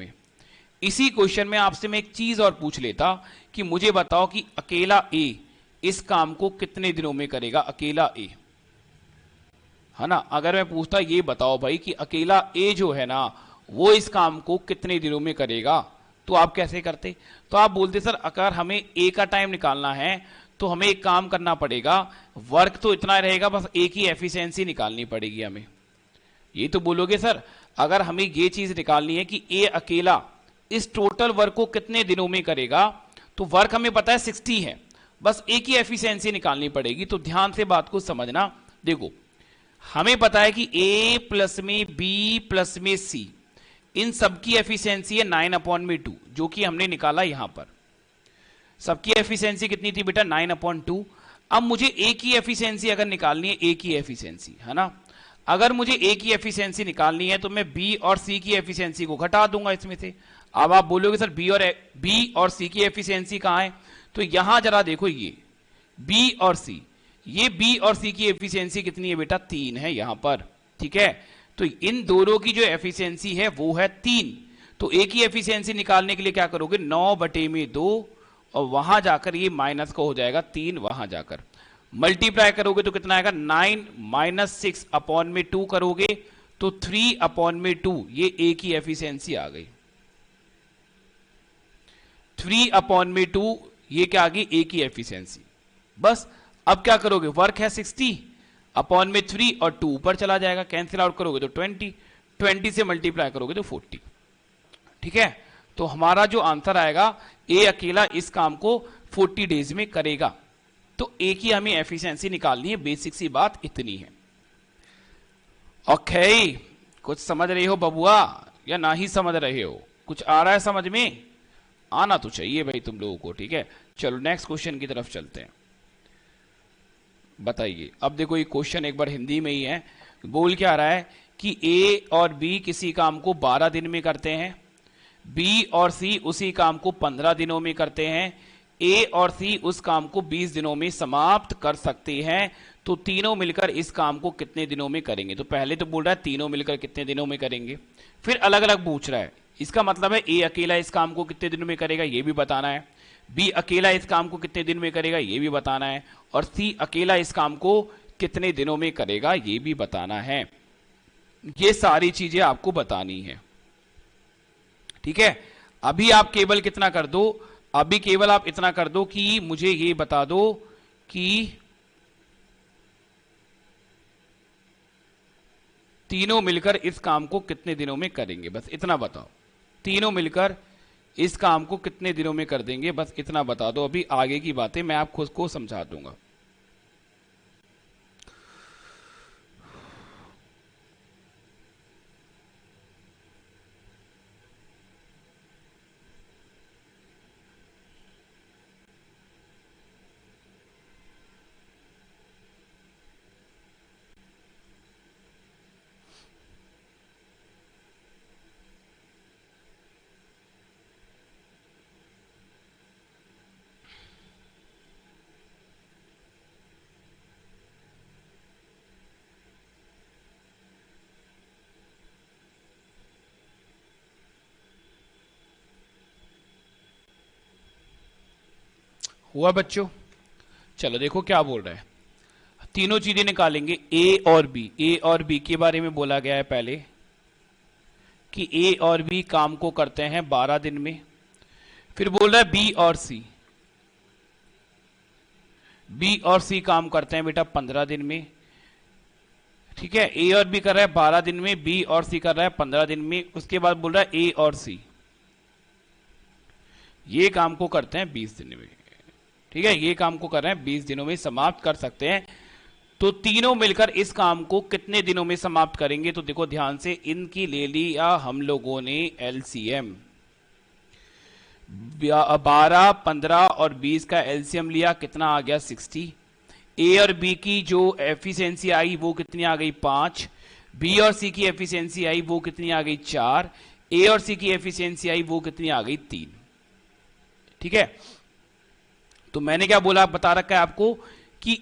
S1: में आपसे मैं एक चीज और पूछ लेता कि मुझे बताओ कि अकेला ए इस काम को कितने दिनों में करेगा, अकेला ए, है ना। अगर मैं पूछता ये बताओ भाई कि अकेला ए जो है ना वो इस काम को कितने दिनों में करेगा, तो आप कैसे करते, तो आप बोलते सर अगर हमें ए का टाइम निकालना है तो हमें एक काम करना पड़ेगा, वर्क तो इतना रहेगा, बस ए की एफिशिएंसी निकालनी पड़ेगी हमें। ये तो बोलोगे सर अगर हमें ये चीज निकालनी है कि ए अकेला इस टोटल वर्क को कितने दिनों में करेगा, तो वर्क हमें पता है 60 है, बस ए की एफिशिएंसी निकालनी पड़ेगी। तो ध्यान से बात को समझना, देखो हमें पता है कि ए प्लस में बी प्लस में सी इन सबकी एफिशिएंसी है 9/2, जो कि हमने निकाला यहां पर। सबकी एफिशिएंसी कितनी थी बेटा 9/2। अब मुझे ए की एफिशिएंसी अगर निकालनी है, ए की एफिशिएंसी, है ना, अगर मुझे ए की एफिशिएंसी निकालनी है तो मैं बी और सी की एफिशिएंसी को घटा दूंगा इसमें से। अब आप बोलोगे सर बी और सी की एफिशिएंसी कहां है, तो यहां जरा देखो, ये बी और सी, ये बी और सी की एफिशिएंसी कितनी है बेटा 3 है यहां पर। ठीक है, तो इन दोनों की जो एफिशिएंसी है वो है 3। तो ए की एफिशिएंसी निकालने के लिए क्या करोगे 9/2 और वहां जाकर ये माइनस का हो जाएगा 3, वहां जाकर मल्टीप्लाई करोगे तो कितना आएगा 9 - 6/2 करोगे तो 3/2, ये ए की एफिशिएंसी आ गई। 3/2 ये क्या आ गई ए की एफिशिएंसी। बस अब क्या करोगे, वर्क है 60 अपॉन में 3 और 2 ऊपर चला जाएगा, कैंसिल आउट करोगे तो 20 से मल्टीप्लाई करोगे तो 40। ठीक है, तो हमारा जो आंसर आएगा, ए अकेला इस काम को 40 डेज में करेगा। तो ए की हमें एफिशिएंसी निकालनी है, बेसिक सी बात इतनी है। ओके, कुछ समझ रहे हो बबुआ या ना ही समझ रहे हो? कुछ आ रहा है समझ में? आना तो चाहिए भाई तुम लोगों को। ठीक है, चलो नेक्स्ट क्वेश्चन की तरफ चलते हैं। बताइए, अब देखो ये क्वेश्चन एक बार हिंदी में ही है। बोल क्या रहा है कि ए और बी किसी काम को 12 दिन में करते हैं, बी और सी उसी काम को 15 दिनों में करते हैं, ए और सी उस काम को 20 दिनों में समाप्त कर सकते हैं। तो तीनों मिलकर इस काम को कितने दिनों में करेंगे? तो पहले तो बोल रहा है तीनों मिलकर कितने दिनों में करेंगे, फिर अलग अलग पूछ रहा है। इसका मतलब है ए अकेला इस काम को कितने दिनों में करेगा, ये भी बताना है, बी अकेला इस काम को कितने दिन में करेगा, ये भी बताना है, और सी अकेला इस काम को कितने दिनों में करेगा, ये भी बताना है। ये सारी चीजें आपको बतानी है। ठीक है, अभी आप केवल कितना कर दो, अभी केवल आप इतना कर दो कि मुझे ये बता दो कि तीनों मिलकर इस काम को कितने दिनों में करेंगे, बस इतना बताओ। तीनों मिलकर इस काम को कितने दिनों में कर देंगे, बस इतना बता दो। अभी आगे की बातें मैं आप खुद को समझा दूंगा। हुआ बच्चों? चलो देखो क्या बोल रहा है, तीनों चीजें निकालेंगे, ए और बी। ए और बी के बारे में बोला गया है पहले कि ए और बी काम को करते हैं 12 दिन में। फिर बोल रहा है बी और सी, बी और सी काम करते हैं बेटा 15 दिन में। ठीक है, ए और बी कर रहा है 12 दिन में, बी और सी कर रहा है 15 दिन में। उसके बाद बोल रहा है ए और सी ये काम को करते हैं 20 दिन में। ठीक है, ये काम को कर रहे हैं 20 दिनों में समाप्त कर सकते हैं। तो तीनों मिलकर इस काम को कितने दिनों में समाप्त करेंगे? तो देखो ध्यान से, इनकी ले लिया हम लोगों ने एलसीएम, 12, 15 और 20 का एलसीएम लिया, कितना आ गया 60। ए और बी की जो एफिशिएंसी आई वो कितनी आ गई 5, बी और सी की एफिशिएंसी आई वो कितनी आ गई 4, ए और सी की एफिशिएंसी आई वो कितनी आ गई 3। ठीक है, तो मैंने क्या बोला, बता रखा है आपको कि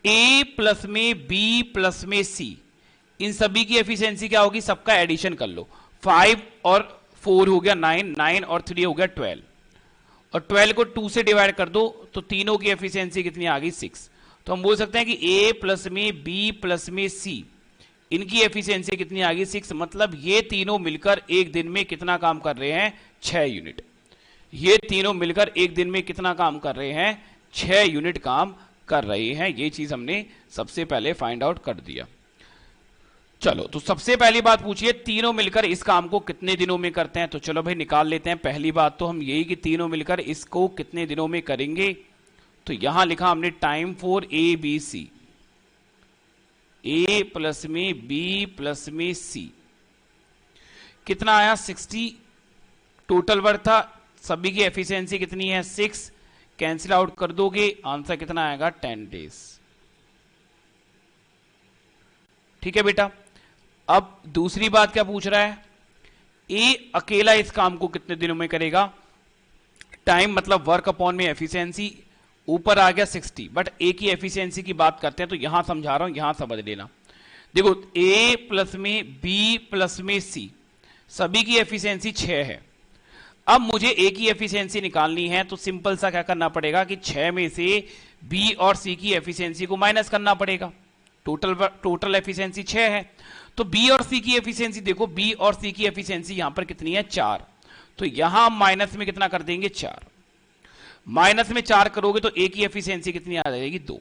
S1: ए प्लस में बी प्लस में सी, इन सभी की एफिशिएंसी क्या होगी, सबका एडिशन कर लो। 5 और 4 हो गया 9, 9 और 3 हो गया 12, और 12 को 2 से डिवाइड कर दो तो तीनों की एफिशिएंसी कितनी आ गई 6। तो हम बोल सकते हैं कि ए प्लस में बी प्लस में सी, इनकी एफिशिएंसी कितनी आ गई 6। मतलब ये तीनों मिलकर एक दिन में कितना काम कर रहे हैं, 6 यूनिट। ये तीनों मिलकर एक दिन में कितना काम कर रहे हैं, 6 यूनिट काम कर रहे हैं। ये चीज हमने सबसे पहले फाइंड आउट कर दिया। चलो, तो सबसे पहली बात पूछिए, तीनों मिलकर इस काम को कितने दिनों में करते हैं? तो चलो भाई निकाल लेते हैं। पहली बात तो हम यही कि तीनों मिलकर इसको कितने दिनों में करेंगे। तो यहां लिखा हमने time for A B C, A plus में बी प्लस में सी, कितना आया 60 टोटल वर्क था। सभी की एफिशिएंसी कितनी है 6, कैंसिल आउट कर दोगे आंसर कितना आएगा 10 डेज। ठीक है बेटा, अब दूसरी बात क्या पूछ रहा है, ए अकेला इस काम को कितने दिनों में करेगा। टाइम मतलब वर्क अपॉन में एफिशिएंसी, ऊपर आ गया 60, बट ए की एफिशिएंसी की बात करते हैं तो यहां समझा रहा हूं, यहां समझ लेना। देखो ए प्लस में बी प्लस में सी, सभी की एफिशिएंसी 6 है। अब मुझे ए की एफिशिएंसी निकालनी है तो सिंपल सा क्या करना पड़ेगा कि 6 में से बी और सी की एफिशिएंसी को माइनस करना पड़ेगा। टोटल एफिशिएंसी 6 है, तो बी और सी की एफिशिएंसी देखो, बी और सी की एफिशिएंसी यहां पर कितनी है 4, तो यहां माइनस में कितना कर देंगे 4, माइनस में 4 करोगे तो ए की एफिशिएंसी कितनी आ जाएगी 2।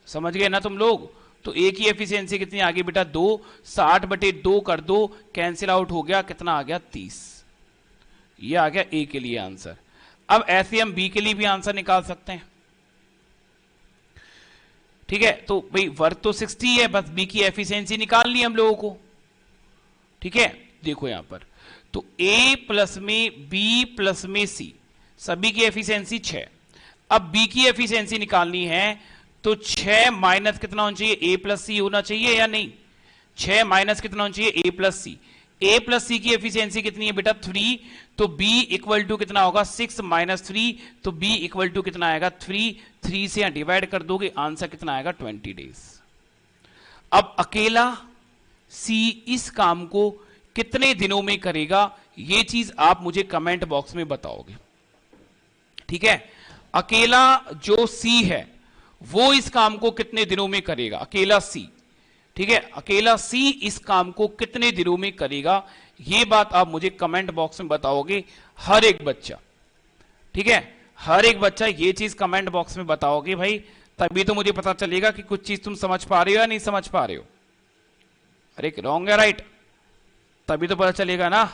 S1: समझ गए ना तुम लोग? तो ए की एफिशिएंसी कितनी आ गई बेटा 2, 60/2 कर दो, कैंसिल आउट हो गया, कितना आ गया 30। ये आ गया ए के लिए आंसर। अब ऐसे हम बी के लिए भी आंसर निकाल सकते हैं, ठीक है। तो भाई वर्क तो 60 है, बस बी की एफिशिएंसी निकालनी है हम लोगों को, ठीक है। देखो यहां पर तो ए प्लस में बी प्लस में सी, सभी की एफिशिएंसी 6। अब बी की एफिशिएंसी निकालनी है तो 6 माइनस कितना होना चाहिए, ए प्लस सी होना चाहिए या नहीं? 6 माइनस कितना होना चाहिए, ए प्लस सी। ए प्लस सी की एफिशिएंसी कितनी है बेटा 3, तो बी इक्वल टू कितना होगा 6 माइनस 3, तो बी इक्वल टू कितना आएगा 3। 3 से यहां डिवाइड कर दोगे, आंसर कितना आएगा 20 डेज। अब अकेला सी इस काम को कितने दिनों में करेगा, ये चीज आप मुझे कमेंट बॉक्स में बताओगे, ठीक है। अकेला जो सी है वो इस काम को कितने दिनों में करेगा, अकेला सी, ठीक है। अकेला सी इस काम को कितने दिनों में करेगा, ये बात आप मुझे कमेंट बॉक्स में बताओगे, हर एक बच्चा, ठीक है। हर एक बच्चा ये चीज कमेंट बॉक्स में बताओगे भाई, तभी तो मुझे पता चलेगा कि कुछ चीज तुम समझ पा रहे हो या नहीं समझ पा रहे हो। अरे रॉन्ग है राइट, तभी तो पता चलेगा ना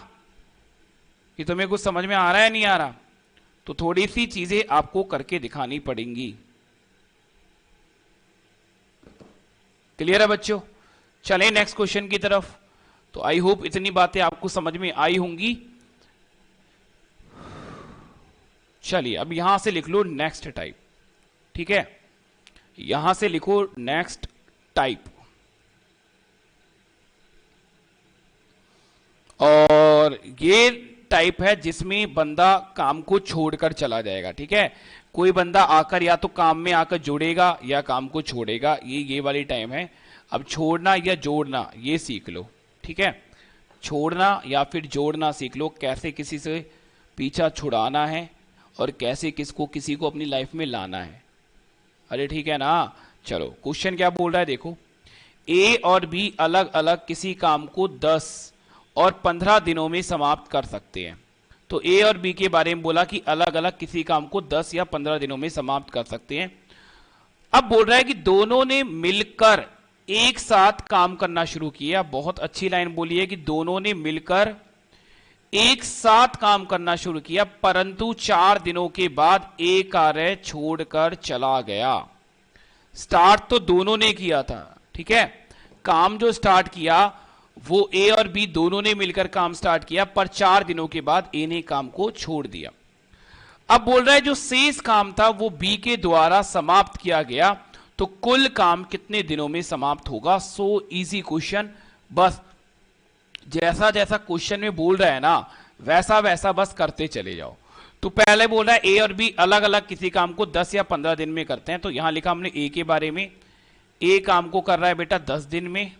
S1: कि तुम्हें कुछ समझ में आ रहा है नहीं आ रहा। तो थोड़ी सी चीजें आपको करके दिखानी पड़ेंगी। क्लियर है बच्चों? चलें नेक्स्ट क्वेश्चन की तरफ। तो आई होप इतनी बातें आपको समझ में आई होंगी। चलिए अब यहां से लिख लो नेक्स्ट टाइप, ठीक है। यहां से लिखो नेक्स्ट टाइप, और ये टाइप है जिसमें बंदा काम को छोड़कर चला जाएगा, ठीक है। कोई बंदा आकर या तो काम में आकर जुड़ेगा या काम को छोड़ेगा, ये वाली टाइम है। अब छोड़ना या जोड़ना ये सीख लो, ठीक है। छोड़ना या फिर जोड़ना सीख लो, कैसे किसी से पीछा छुड़ाना है और कैसे किसी को अपनी लाइफ में लाना है। अरे ठीक है ना। चलो क्वेश्चन क्या बोल रहा है देखो, ए और बी अलग अलग किसी काम को 10 और 15 दिनों में समाप्त कर सकते हैं। तो ए और बी के बारे में बोला कि अलग अलग किसी काम को 10 या 15 दिनों में समाप्त कर सकते हैं। अब बोल रहा है कि दोनों ने मिलकर एक साथ काम करना शुरू किया। बहुत अच्छी लाइन बोली है कि दोनों ने मिलकर एक साथ काम करना शुरू किया, परंतु 4 दिनों के बाद ए कार्य छोड़कर चला गया। स्टार्ट तो दोनों ने किया था, ठीक है। काम जो स्टार्ट किया वो ए और बी दोनों ने मिलकर काम स्टार्ट किया, पर 4 दिनों के बाद ए ने काम को छोड़ दिया। अब बोल रहा है जो शेष काम था वो बी के द्वारा समाप्त किया गया, तो कुल काम कितने दिनों में समाप्त होगा। सो इजी क्वेश्चन, बस जैसा जैसा क्वेश्चन में बोल रहा है ना वैसा वैसा बस करते चले जाओ। तो पहले बोल रहा है ए और बी अलग अलग किसी काम को 10 या 15 दिन में करते हैं। तो यहां लिखा हमने ए के बारे में, ए काम को कर रहा है बेटा 10 दिन में,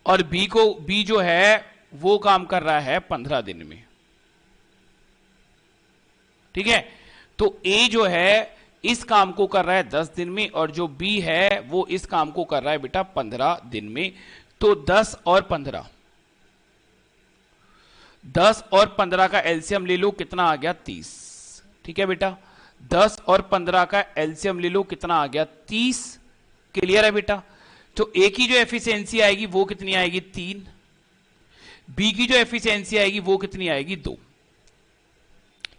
S1: और बी जो है वो काम कर रहा है 15 दिन में, ठीक है। तो ए जो है इस काम को कर रहा है 10 दिन में, और जो बी है वो इस काम को कर रहा है बेटा 15 दिन में। तो 10 और 15, 10 और 15 का एलसीएम ले लो, कितना आ गया 30, ठीक है बेटा। 10 और 15 का एलसीएम ले लो, कितना आ गया 30। क्लियर है बेटा। तो ए की जो एफिशिएंसी आएगी वो कितनी आएगी 3, बी की जो एफिशिएंसी आएगी वो कितनी आएगी 2।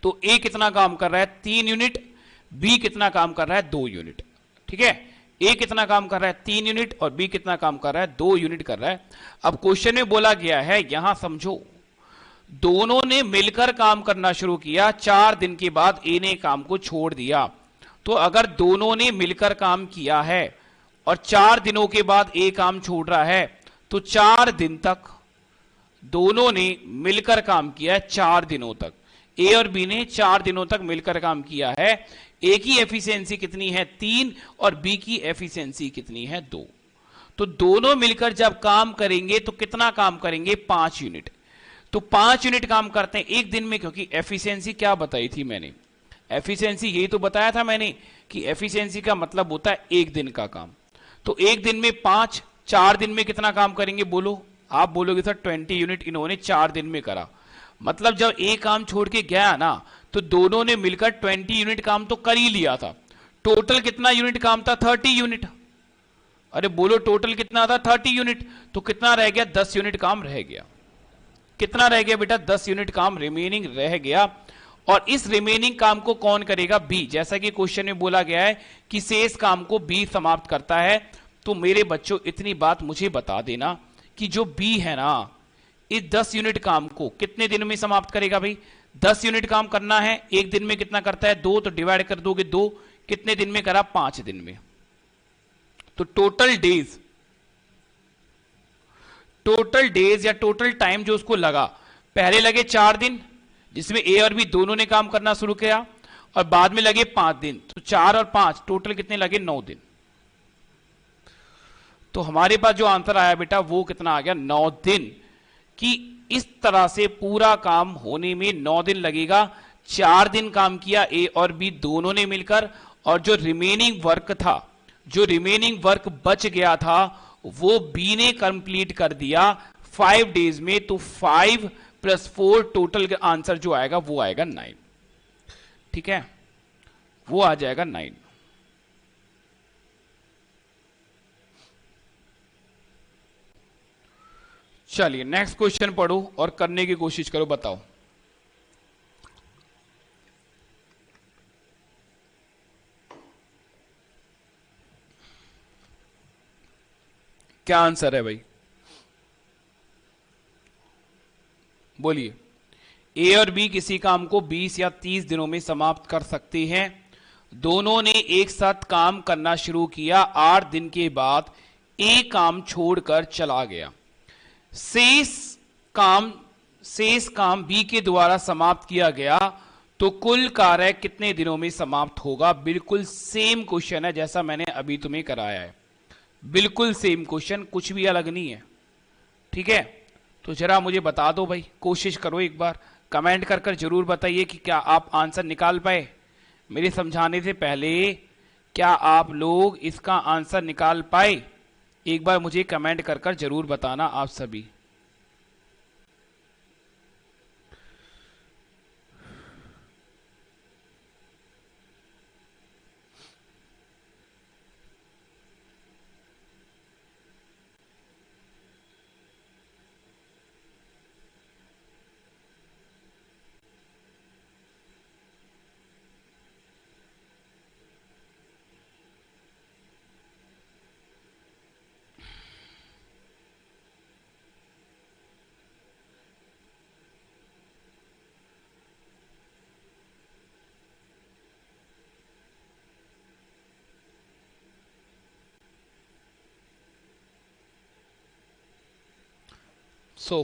S1: तो ए कितना काम कर रहा है 3 यूनिट, बी कितना काम कर रहा है 2 यूनिट, ठीक है। ए कितना काम कर रहा है 3 यूनिट और बी कितना काम कर रहा है 2 यूनिट कर रहा है। अब क्वेश्चन में बोला गया है, यहां समझो, दोनों ने मिलकर काम करना शुरू किया, 4 दिन के बाद ए ने काम को छोड़ दिया। तो अगर दोनों ने मिलकर काम किया है और 4 दिनों के बाद ए काम छोड़ रहा है, तो 4 दिन तक दोनों ने मिलकर काम किया है। 4 दिनों तक ए और बी ने 4 दिनों तक मिलकर काम किया है। ए की एफिशिएंसी कितनी है 3 और बी की एफिशिएंसी कितनी है 2। तो दोनों मिलकर जब काम करेंगे तो कितना काम करेंगे 5 यूनिट। तो 5 यूनिट काम करते हैं एक दिन में, क्योंकि एफिशिएंसी क्या बताई थी मैंने, एफिशिएंसी यही तो बताया था मैंने कि एफिशिएंसी का मतलब होता है एक दिन का काम। तो एक दिन में 5, 4 दिन में कितना काम करेंगे बोलो। आप बोलोगे सर 20 यूनिट इन्होंने 4 दिन में करा, मतलब जब एक काम छोड़ के गया ना तो दोनों ने मिलकर 20 यूनिट काम तो कर ही लिया था। टोटल कितना यूनिट काम था? 30 यूनिट। अरे बोलो टोटल कितना था? 30 यूनिट। तो कितना रह गया? 10 यूनिट काम रह गया। कितना रह गया बेटा? 10 यूनिट काम रिमेनिंग रह गया। और इस रिमेनिंग काम को कौन करेगा? बी। जैसा कि क्वेश्चन में बोला गया है कि शेष काम को बी समाप्त करता है। तो मेरे बच्चों इतनी बात मुझे बता देना कि जो बी है ना, इस 10 यूनिट काम को कितने दिन में समाप्त करेगा भाई? 10 यूनिट काम करना है, एक दिन में कितना करता है? 2। तो डिवाइड कर दोगे 2, कितने दिन में करा? 5 दिन में। तो टोटल डेज या टोटल टाइम जो उसको लगा, पहले लगे 4 दिन जिसमें ए और बी दोनों ने काम करना शुरू किया, और बाद में लगे 5 दिन। तो 4 और 5 टोटल कितने लगे? 9 दिन। तो हमारे पास जो आंसर आया बेटा वो कितना आ गया? 9 दिन। कि इस तरह से पूरा काम होने में 9 दिन लगेगा। 4 दिन काम किया ए और बी दोनों ने मिलकर, और जो रिमेनिंग वर्क था, जो रिमेनिंग वर्क बच गया था, वो बी ने कंप्लीट कर दिया 5 डेज में। तो 5 + 4 टोटल आंसर जो आएगा वो आएगा 9। ठीक है, वो आ जाएगा 9। चलिए नेक्स्ट क्वेश्चन पढ़ो और करने की कोशिश करो, बताओ क्या आंसर है भाई? बोलिए। ए और बी किसी काम को 20 या 30 दिनों में समाप्त कर सकते हैं। दोनों ने एक साथ काम करना शुरू किया। 8 दिन के बाद ए काम छोड़कर चला गया। शेष काम बी के द्वारा समाप्त किया गया। तो कुल कार्य कितने दिनों में समाप्त होगा? बिल्कुल सेम क्वेश्चन है जैसा मैंने अभी तुम्हें कराया है, बिल्कुल सेम क्वेश्चन, कुछ भी अलग नहीं है। ठीक है, तो जरा मुझे बता दो भाई, कोशिश करो एक बार, कमेंट कर कर जरूर बताइए कि क्या आप आंसर निकाल पाए मेरे समझाने से पहले। क्या आप लोग इसका आंसर निकाल पाए? एक बार मुझे कमेंट कर कर जरूर बताना आप सभी।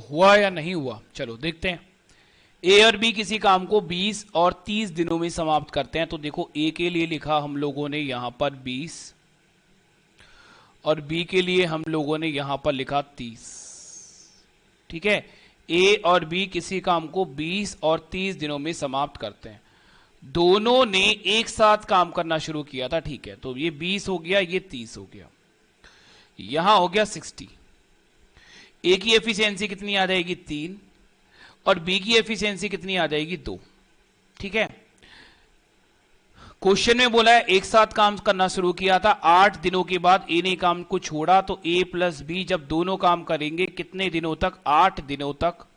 S1: हुआ या नहीं हुआ? चलो देखते हैं। ए और बी किसी काम को 20 और 30 दिनों में समाप्त करते हैं। तो देखो ए के लिए लिखा हम लोगों ने यहां पर 20, और बी के लिए हम लोगों ने यहां पर लिखा 30। ठीक है, ए और बी किसी काम को 20 और 30 दिनों में समाप्त करते हैं। दोनों ने एक साथ काम करना शुरू किया था। ठीक है, तो ये 20 हो गया, ये 30 हो गया, यहां हो गया 60। ए की एफिशिएंसी कितनी आ जाएगी? 3, और बी की एफिशिएंसी कितनी आ जाएगी? 2। ठीक है, क्वेश्चन में बोला है एक साथ काम करना शुरू किया था। 8 दिनों के बाद ए ने काम को छोड़ा। तो ए प्लस बी जब दोनों काम करेंगे कितने दिनों तक? 8 दिनों तक।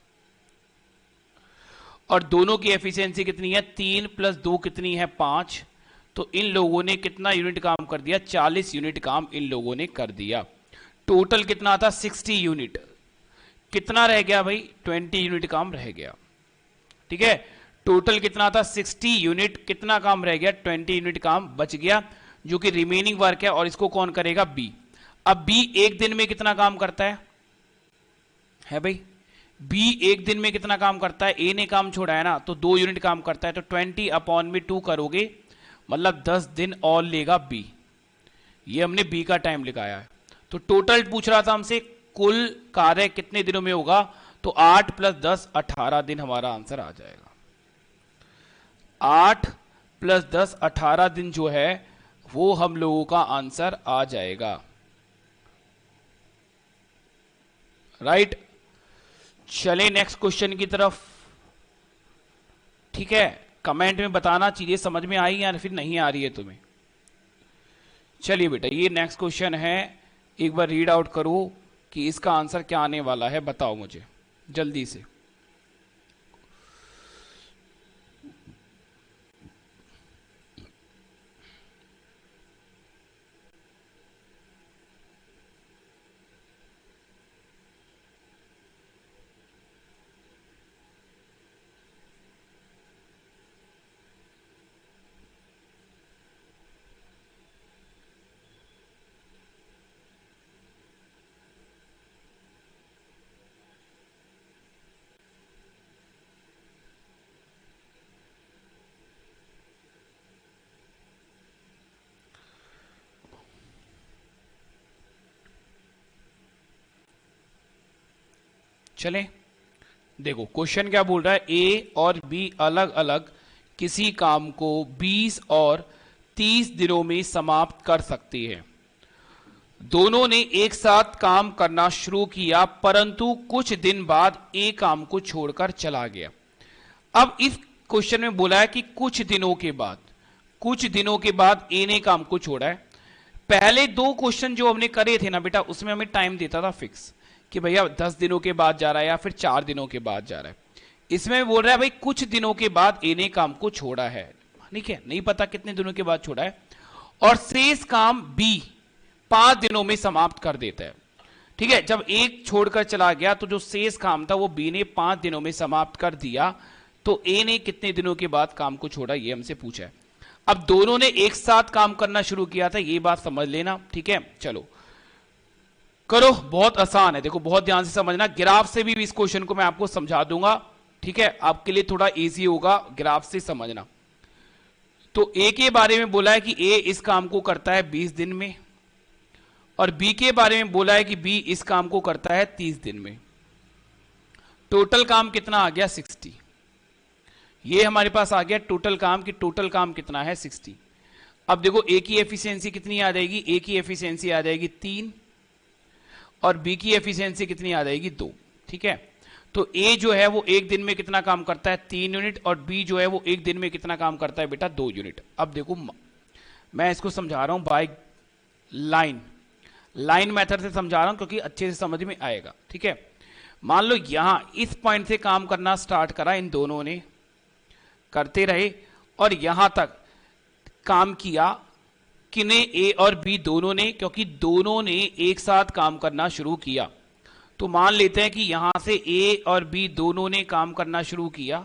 S1: और दोनों की एफिशिएंसी कितनी है? 3 + 2 कितनी है? 5। तो इन लोगों ने कितना यूनिट काम कर दिया? 40 यूनिट काम इन लोगों ने कर दिया। टोटल कितना था? 60 यूनिट। कितना रह गया भाई? 20 यूनिट काम रह गया। ठीक है, टोटल कितना था? 60 यूनिट। कितना काम रह गया? 20 यूनिट काम बच गया, जो कि रिमेनिंग वर्क है। और इसको कौन करेगा? बी। अब बी एक दिन में कितना काम करता है भाई? बी एक दिन में कितना काम करता है? ए ने काम छोड़ा है ना, तो 2 यूनिट काम करता है। तो 20/2 करोगे, मतलब 10 दिन और लेगा बी। ये हमने बी का टाइम लिखाया है। तो टोटल पूछ रहा था हमसे कुल कार्य कितने दिनों में होगा? तो 8 + 10 18 दिन हमारा आंसर आ जाएगा। 8 + 10 18 दिन जो है वो हम लोगों का आंसर आ जाएगा। राइट, चले नेक्स्ट क्वेश्चन की तरफ। ठीक है, कमेंट में बताना चीजें समझ में आई या फिर नहीं आ रही है तुम्हें। चलिए बेटा, ये नेक्स्ट क्वेश्चन है, एक बार रीड आउट करो कि इसका आंसर क्या आने वाला है, बताओ मुझे जल्दी से। चले देखो, क्वेश्चन क्या बोल रहा है, ए और बी अलग अलग किसी काम को 20 और 30 दिनों में समाप्त कर सकती है। दोनों ने एक साथ काम करना शुरू किया, परंतु कुछ दिन बाद ए काम को छोड़कर चला गया। अब इस क्वेश्चन में बोला है कि कुछ दिनों के बाद ए ने काम को छोड़ा है। पहले दो क्वेश्चन जो हमने करे थे ना बेटा, उसमें हमें टाइम देता था फिक्स कि भैया 10 दिनों के बाद जा रहा है या फिर 4 दिनों के बाद जा रहा है। इसमें बोल रहा है भाई कुछ दिनों के बाद ए ने काम को छोड़ा है, ठीक है, नहीं पता कितने दिनों के बाद छोड़ा है, और शेष काम बी 5 दिनों में समाप्त कर देता है। ठीक है, जब एक छोड़कर चला गया तो जो शेष काम था वो बी ने 5 दिनों में समाप्त कर दिया। तो ए ने कितने दिनों के बाद काम को छोड़ा, ये हमसे पूछा है। अब दोनों ने एक साथ काम करना शुरू किया था, ये बात समझ लेना, ठीक है। चलो करो, बहुत आसान है, देखो बहुत ध्यान से समझना, ग्राफ से भी इस क्वेश्चन को मैं आपको समझा दूंगा, ठीक है, आपके लिए थोड़ा इजी होगा ग्राफ से समझना। तो ए के बारे में बोला है कि ए इस काम को करता है 20 दिन में, और बी के बारे में बोला है कि बी इस काम को करता है 30 दिन में। टोटल काम कितना आ गया, 60। ये हमारे पास आ गया टोटल काम, कि टोटल काम कितना है 60। अब देखो ए की एफिशिएंसी कितनी आ जाएगी, ए की एफिशिएंसी आ जाएगी 3, और बी की एफिशिएंसी कितनी आ जाएगी 2, ठीक है। तो ए जो है वो एक दिन में कितना काम करता है, 3 यूनिट, और बी जो है वो एक दिन में कितना काम करता है बेटा, 2 यूनिट। अब देखो मैं इसको समझा रहा हूं बाय लाइन मेथड से समझा रहा हूं, क्योंकि अच्छे से समझ में आएगा, ठीक है। मान लो यहां इस पॉइंट से काम करना स्टार्ट करा, इन दोनों ने करते रहे और यहां तक काम किया, किने, ए और बी दोनों ने, क्योंकि दोनों ने एक साथ काम करना शुरू किया। तो मान लेते हैं कि यहां से ए और बी दोनों ने काम करना शुरू किया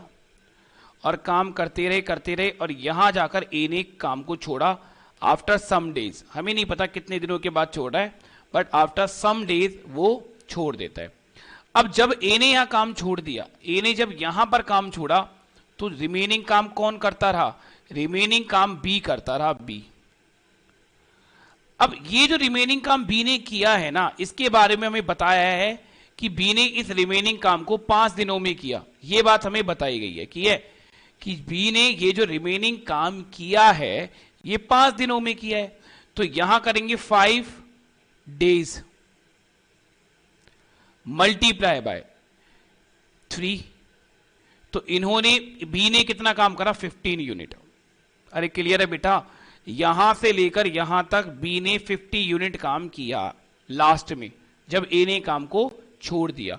S1: और काम करते रहे और यहां जाकर ए ने काम को छोड़ा आफ्टर सम डेज। हमें नहीं पता कितने दिनों के बाद छोड़ा है, बट आफ्टर सम डेज वो छोड़ देता है। अब जब ए ने यहां काम छोड़ दिया, ए ने जब यहां पर काम छोड़ा, तो रिमेनिंग काम कौन करता रहा, रिमेनिंग काम बी करता रहा, बी। अब ये जो रिमेनिंग काम बी ने किया है ना, इसके बारे में हमें बताया है कि बी ने इस रिमेनिंग काम को 5 दिनों में किया। ये बात हमें बताई गई है कि बी ने ये जो रिमेनिंग काम किया है ये 5 दिनों में किया है। तो यहां करेंगे 5 डेज मल्टीप्लाई बाय 3। तो इन्होंने, बी ने कितना काम करा, 15 यूनिट। अरे क्लियर है बेटा, यहां से लेकर यहां तक बी ने 50 यूनिट काम किया लास्ट में, जब ए ने काम को छोड़ दिया।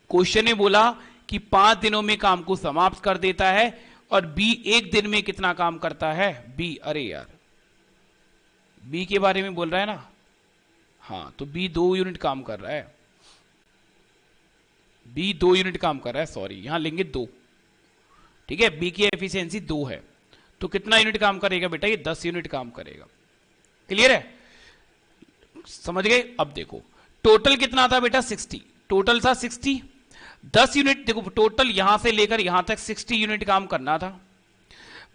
S1: क्वेश्चन ने बोला कि 5 दिनों में काम को समाप्त कर देता है, और बी एक दिन में कितना काम करता है, बी, अरे यार बी के बारे में बोल रहा है ना, हाँ, तो बी 2 यूनिट काम कर रहा है, बी 2 यूनिट काम कर रहा है, सॉरी यहां लेंगे 2, ठीक है। बी की एफिशिएंसी 2 है, तो कितना यूनिट काम करेगा बेटा, ये 10 यूनिट काम करेगा। क्लियर है, समझ गए। अब देखो टोटल कितना था बेटा, 60, टोटल था 60, 10 यूनिट। देखो टोटल यहां से लेकर यहां तक 60 यूनिट काम करना था,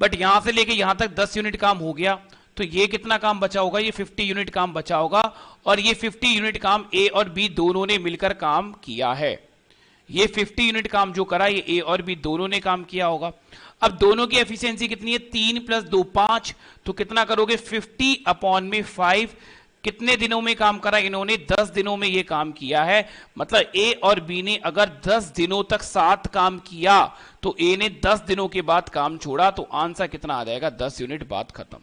S1: बट यहां से लेकर यहां तक 10 यूनिट काम हो गया, तो ये कितना काम बचा होगा, ये 50 यूनिट काम बचा होगा, और ये 50 यूनिट काम ए और बी दोनों ने मिलकर काम किया है। ये 50 यूनिट काम जो करा, ये ए और बी दोनों ने काम किया होगा। अब दोनों की एफिशिएंसी कितनी है, 3 + 2 5, तो कितना करोगे, 50/5। कितने दिनों में काम करा इन्होंने, 10 दिनों में ये काम किया है। मतलब ए और बी ने अगर 10 दिनों तक साथ काम किया, तो ए ने 10 दिनों के बाद काम छोड़ा, तो आंसर कितना आ जाएगा, 10 यूनिट बाद खत्म।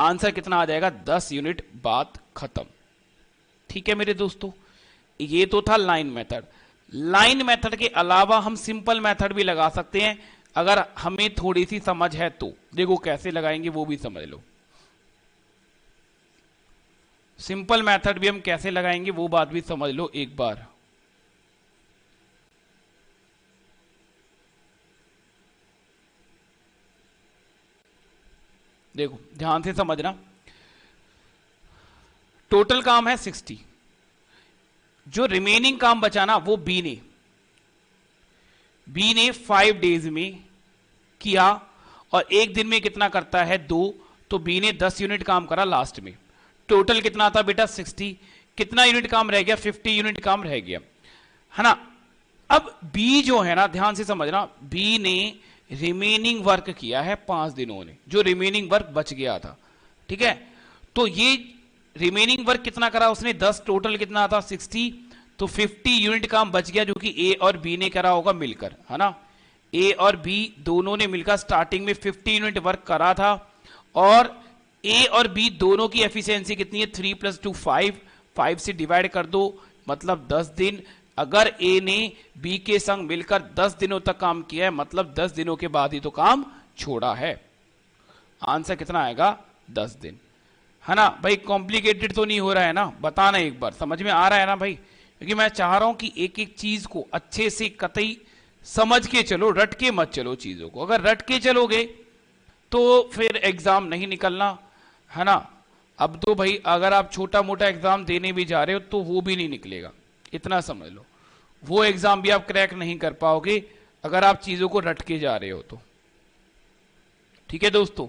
S1: आंसर कितना आ जाएगा, 10 यूनिट, बात खत्म। ठीक है मेरे दोस्तों, ये तो था लाइन मेथड। लाइन मेथड के अलावा हम सिंपल मेथड भी लगा सकते हैं, अगर हमें थोड़ी सी समझ है तो। देखो कैसे लगाएंगे वो भी समझ लो। सिंपल मेथड भी हम कैसे लगाएंगे वो बात भी समझ लो एक बार। देखो ध्यान से समझना, टोटल काम है 60, जो रिमेनिंग काम बचा ना वो बी ने 5 डेज में किया, और एक दिन में कितना करता है 2, तो बी ने 10 यूनिट काम करा लास्ट में। टोटल कितना था बेटा 60, कितना यूनिट काम रह गया, 50 यूनिट काम रह गया, है ना। अब बी जो है ना, ध्यान से समझना, बी ने रिमेनिंग वर्क किया है 5 दिनों ने, जो रिमेनिंग वर्क बच गया था। ठीक है, तो ये रिमेनिंग वर्क कितना करा उसने, 10, टोटल कितना था 60, तो 50 यूनिट काम बच गया, जो कि ए और बी ने करा होगा मिलकर, है ना। ए और बी दोनों ने मिलकर स्टार्टिंग में 50 यूनिट वर्क करा था, और ए और बी दोनों की एफिशिएंसी कितनी है, 3 + 2 5 से डिवाइड कर दो, मतलब 10 दिन। अगर ए ने बी के संग मिलकर 10 दिनों तक काम किया है, मतलब 10 दिनों के बाद ही तो काम छोड़ा है। आंसर कितना आएगा, 10 दिन, है ना भाई। कॉम्प्लिकेटेड तो नहीं हो रहा है ना, बताना एक बार, समझ में आ रहा है ना भाई, क्योंकि मैं चाह रहा हूं कि एक एक चीज को अच्छे से कतई समझ के चलो, रट के मत चलो चीजों को। अगर रट के चलोगे तो फिर एग्जाम नहीं निकलना, है ना। अब तो भाई अगर आप छोटा मोटा एग्जाम देने भी जा रहे हो तो वो भी नहीं निकलेगा, इतना समझ लो। वो एग्जाम भी आप क्रैक नहीं कर पाओगे अगर आप चीजों को रट के जा रहे हो तो। ठीक है दोस्तों,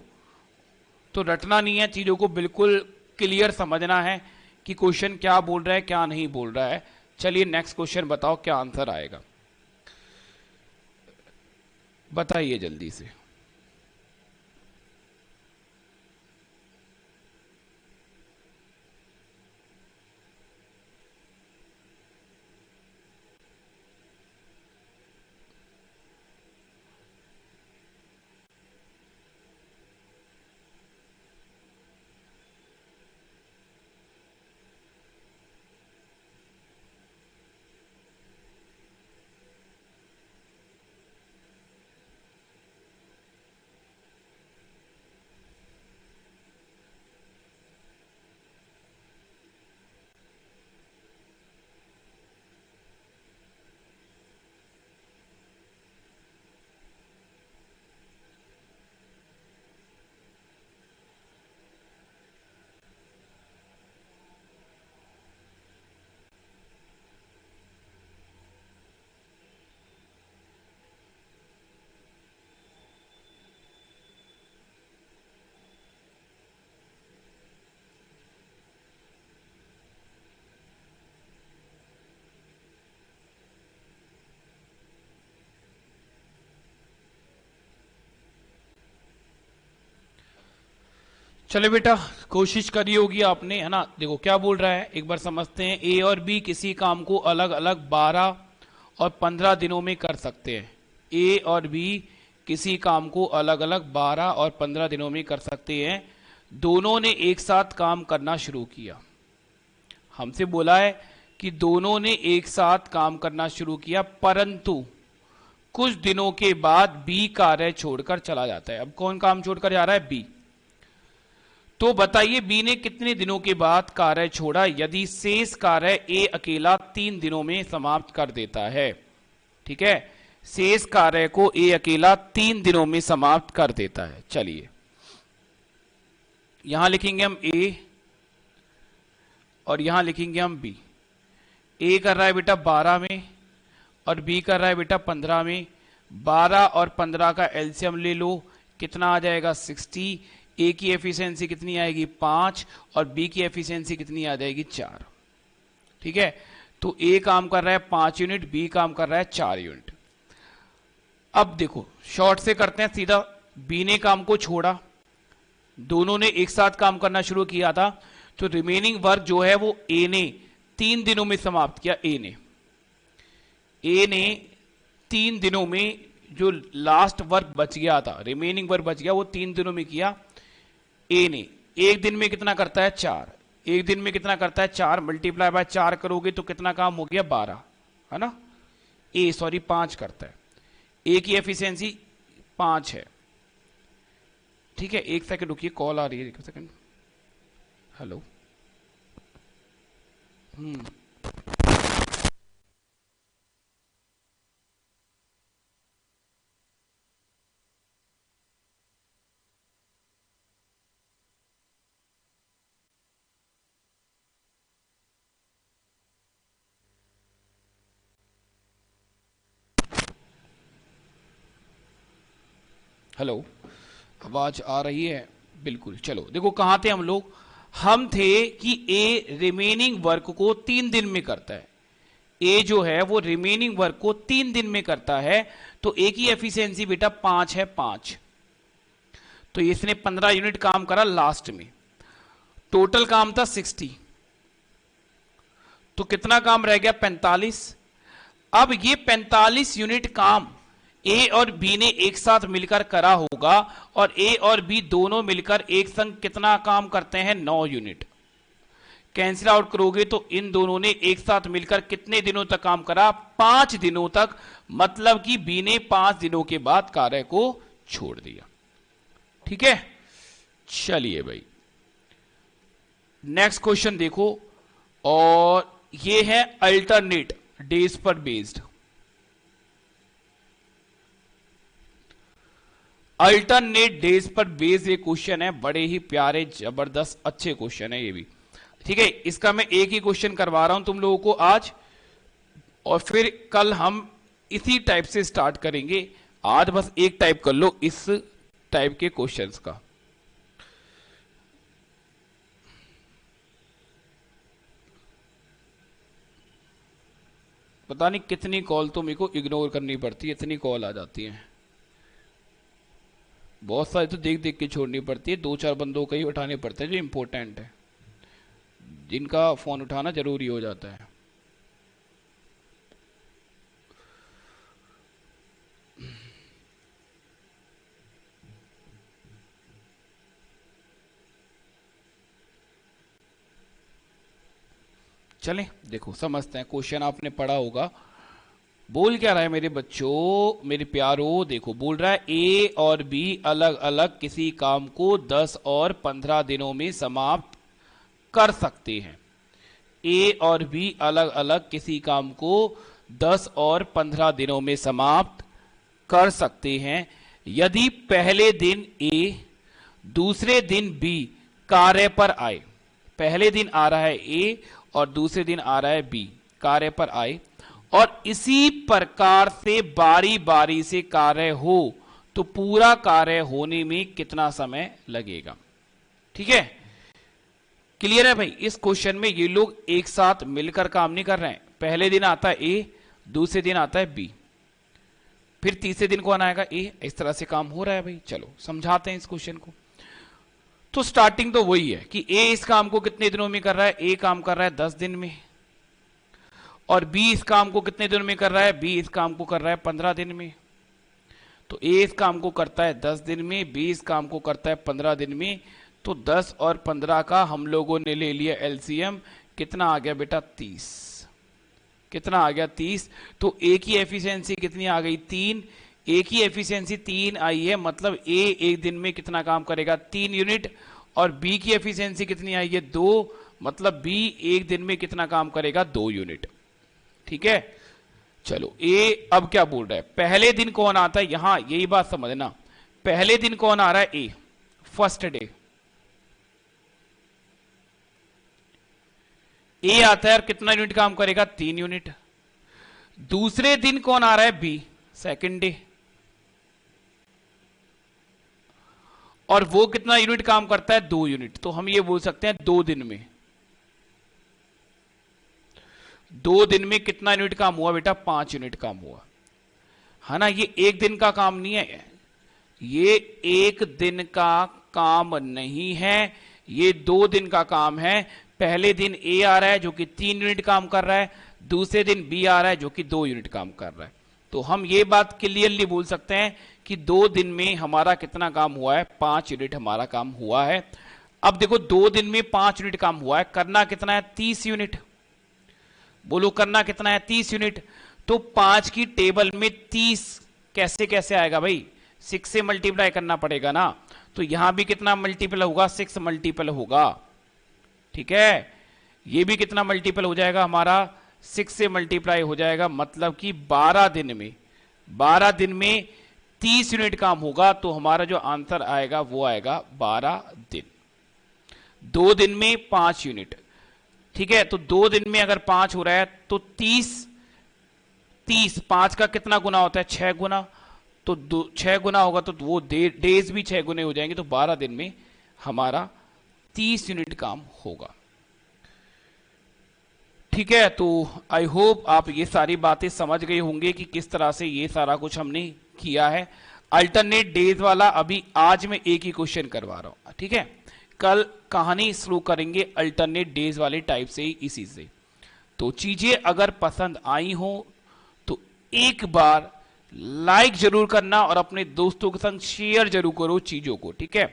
S1: तो रटना नहीं है, चीजों को बिल्कुल क्लियर समझना है कि क्वेश्चन क्या बोल रहा है क्या नहीं बोल रहा है। चलिए नेक्स्ट क्वेश्चन बताओ क्या आंसर आएगा, बताइए जल्दी से। चले बेटा, कोशिश करी होगी आपने, है ना। देखो क्या बोल रहा है एक बार समझते हैं। ए और बी किसी काम को अलग अलग 12 और 15 दिनों में कर सकते हैं। ए और बी किसी काम को अलग अलग 12 और 15 दिनों में कर सकते हैं। दोनों ने एक साथ काम करना शुरू किया। हमसे बोला है कि दोनों ने एक साथ काम करना शुरू किया, परंतु कुछ दिनों के बाद बी कार्य छोड़कर चला जाता है। अब कौन काम छोड़कर जा रहा है, बी। तो बताइए बी ने कितने दिनों के बाद कार्य छोड़ा, यदि शेष कार्य ए अकेला 3 दिनों में समाप्त कर देता है। ठीक है, शेष कार्य को ए अकेला 3 दिनों में समाप्त कर देता है। चलिए यहां लिखेंगे हम ए और यहां लिखेंगे हम बी। ए कर रहा है बेटा 12 में और बी कर रहा है बेटा 15 में। 12 और 15 का एलसीएम ले लो, कितना आ जाएगा 60। ए की एफिशिएंसी कितनी आएगी 5 और बी की एफिशिएंसी कितनी आ जाएगी 4। ठीक है, तो ए काम कर रहा है 5 यूनिट, बी काम कर रहा है 4 यूनिट। अब देखो शॉर्ट से करते हैं सीधा। बी ने काम को छोड़ा, दोनों ने एक साथ काम करना शुरू किया था, तो रिमेनिंग वर्क जो है वो ए ने 3 दिनों में समाप्त किया। ए ने 3 दिनों में जो लास्ट वर्क बच गया था, रिमेनिंग वर्क बच गया, वो 3 दिनों में किया ए ने। एक दिन में कितना करता है 4, एक दिन में कितना करता है 4, मल्टीप्लाई बाय 4 करोगे तो कितना काम हो गया 12, है ना। ए सॉरी 5 करता है, ए की एफिशिएंसी 5 है। ठीक है, एक सेकंड रुकिए, कॉल आ रही है, एक सेकंड। हेलो, हेलो, आवाज आ रही है? बिल्कुल। चलो देखो कहां थे हम लोग, हम थे कि ए रिमेनिंग वर्क को 3 दिन में करता है। ए जो है वो रिमेनिंग वर्क को 3 दिन में करता है, तो ए की एफिशिएंसी बेटा 5 है, 5। तो इसने 15 यूनिट काम करा लास्ट में, टोटल काम था 60, तो कितना काम रह गया 45। अब ये 45 यूनिट काम ए और बी ने एक साथ मिलकर करा होगा, और ए और बी दोनों मिलकर एक संग कितना काम करते हैं 9 यूनिट। कैंसिल आउट करोगे तो इन दोनों ने एक साथ मिलकर कितने दिनों तक काम करा, 5 दिनों तक। मतलब कि बी ने 5 दिनों के बाद कार्य को छोड़ दिया। ठीक है, चलिए भाई नेक्स्ट क्वेश्चन देखो, और ये है अल्टरनेट डेज पर बेस्ड। अल्टरनेट डेज पर बेस्ड ये क्वेश्चन है, बड़े ही प्यारे जबरदस्त अच्छे क्वेश्चन है ये भी। ठीक है, इसका मैं एक ही क्वेश्चन करवा रहा हूं तुम लोगों को आज, और फिर कल हम इसी टाइप से स्टार्ट करेंगे। आज बस एक टाइप कर लो इस टाइप के क्वेश्चंस का। पता नहीं कितनी कॉल तो मेरे को इग्नोर करनी पड़ती है, इतनी कॉल आ जाती है। बहुत सारी तो देख देख के छोड़नी पड़ती है, 2-4 बंदों का ही उठाने पड़ते हैं जो इंपॉर्टेंट है, जिनका फोन उठाना जरूरी हो जाता है। चलें देखो समझते हैं, क्वेश्चन आपने पढ़ा होगा। बोल क्या रहा है मेरे बच्चों, मेरे प्यारों, देखो बोल रहा है ए और बी अलग अलग किसी काम को 10 और 15 दिनों में समाप्त कर सकते हैं। ए और बी अलग अलग किसी काम को 10 और 15 दिनों में समाप्त कर सकते हैं यदि पहले दिन ए दूसरे दिन बी कार्य पर आए। पहले दिन आ रहा है ए और दूसरे दिन आ रहा है बी, कार्य पर आए, और इसी प्रकार से बारी बारी से कार्य हो तो पूरा कार्य होने में कितना समय लगेगा। ठीक है, क्लियर है भाई। इस क्वेश्चन में ये लोग एक साथ मिलकर काम नहीं कर रहे हैं। पहले दिन आता है ए, दूसरे दिन आता है बी, फिर तीसरे दिन कौन आएगा ए, इस तरह से काम हो रहा है भाई। चलो समझाते हैं इस क्वेश्चन को। तो स्टार्टिंग तो वही है कि ए इस काम को कितने दिनों में कर रहा है, ए काम कर रहा है 10 दिन में, और बी इस काम को कितने दिनों में कर रहा है, बी इस काम को कर रहा है 15 दिन में। तो ए इस काम को करता है 10 दिन में, बी इस काम को करता है 15 दिन में। तो 10 और 15 का हम लोगों ने ले लिया एलसीएम, कितना आ गया बेटा 30। कितना आ गया 30। तो ए की एफिशिएंसी कितनी आ गई 3। ए की एफिशिएंसी 3 आई है, मतलब ए एक दिन में कितना काम करेगा 3 यूनिट, और बी की एफिशिएंसी कितनी आई है 2, मतलब बी एक दिन में कितना काम करेगा 2 यूनिट। ठीक है, चलो ए अब क्या बोल रहा है, पहले दिन कौन आता है, यहां यही बात समझना। पहले दिन कौन आ रहा है ए, फर्स्ट डे ए आता है और कितना यूनिट काम करेगा 3 यूनिट। दूसरे दिन कौन आ रहा है बी, सेकंड डे, और वो कितना यूनिट काम करता है 2 यूनिट। तो हम ये बोल सकते हैं 2 दिन में, 2 दिन में कितना यूनिट काम हुआ बेटा 5 यूनिट काम हुआ, है ना। ये एक दिन का काम नहीं है, ये एक दिन का काम नहीं है, ये 2 दिन का काम है। पहले दिन ए आ रहा है जो कि 3 यूनिट काम कर रहा है, दूसरे दिन बी आ रहा है जो कि 2 यूनिट काम कर रहा है। तो हम ये बात क्लियरली बोल सकते हैं कि 2 दिन में हमारा कितना काम हुआ है 5 यूनिट हमारा काम हुआ है। अब देखो 2 दिन में 5 यूनिट काम हुआ है, करना कितना है 30 यूनिट। बोलो करना कितना है 30 यूनिट। तो 5 की टेबल में 30 कैसे कैसे आएगा भाई, 6 से मल्टीप्लाई करना पड़ेगा ना। तो यहां भी कितना मल्टीपल होगा, 6 मल्टीपल होगा। ठीक है, ये भी कितना मल्टीपल हो जाएगा हमारा, 6 से मल्टीप्लाई हो जाएगा। मतलब कि 12 दिन में 30 यूनिट काम होगा। तो हमारा जो आंसर आएगा वो आएगा 12 दिन। 2 दिन में 5 यूनिट। ठीक है, तो 2 दिन में अगर 5 हो रहा है तो 30 5 का कितना गुना होता है, 6 गुना। तो 6 गुना होगा तो वो डेज भी 6 गुने हो जाएंगे। तो 12 दिन में हमारा 30 यूनिट काम होगा। ठीक है, तो आई होप आप ये सारी बातें समझ गए होंगे कि किस तरह से ये सारा कुछ हमने किया है। अल्टरनेट डेज वाला अभी आज मैं एक ही क्वेश्चन करवा रहा हूं। ठीक है, कल कहानी शुरू करेंगे अल्टरनेट डेज वाले टाइप से ही, इसी से। तो चीजें अगर पसंद आई हो तो एक बार लाइक जरूर करना और अपने दोस्तों के संग शेयर जरूर करो चीजों को। ठीक है,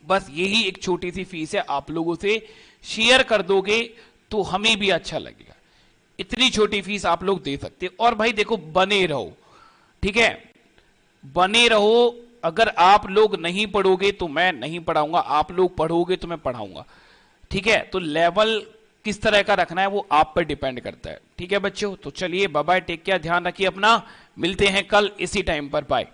S1: बस यही एक छोटी सी फीस है, आप लोगों से शेयर कर दोगे तो हमें भी अच्छा लगेगा। इतनी छोटी फीस आप लोग दे सकते हो। और भाई देखो, बने रहो। ठीक है, बने रहो। अगर आप लोग नहीं पढ़ोगे तो मैं नहीं पढ़ाऊंगा, आप लोग पढ़ोगे तो मैं पढ़ाऊंगा। ठीक है, तो लेवल किस तरह का रखना है वो आप पर डिपेंड करता है। ठीक है बच्चों, तो चलिए बाय बाय, टेक केयर, ध्यान रखिए अपना। मिलते हैं कल इसी टाइम पर, बाय।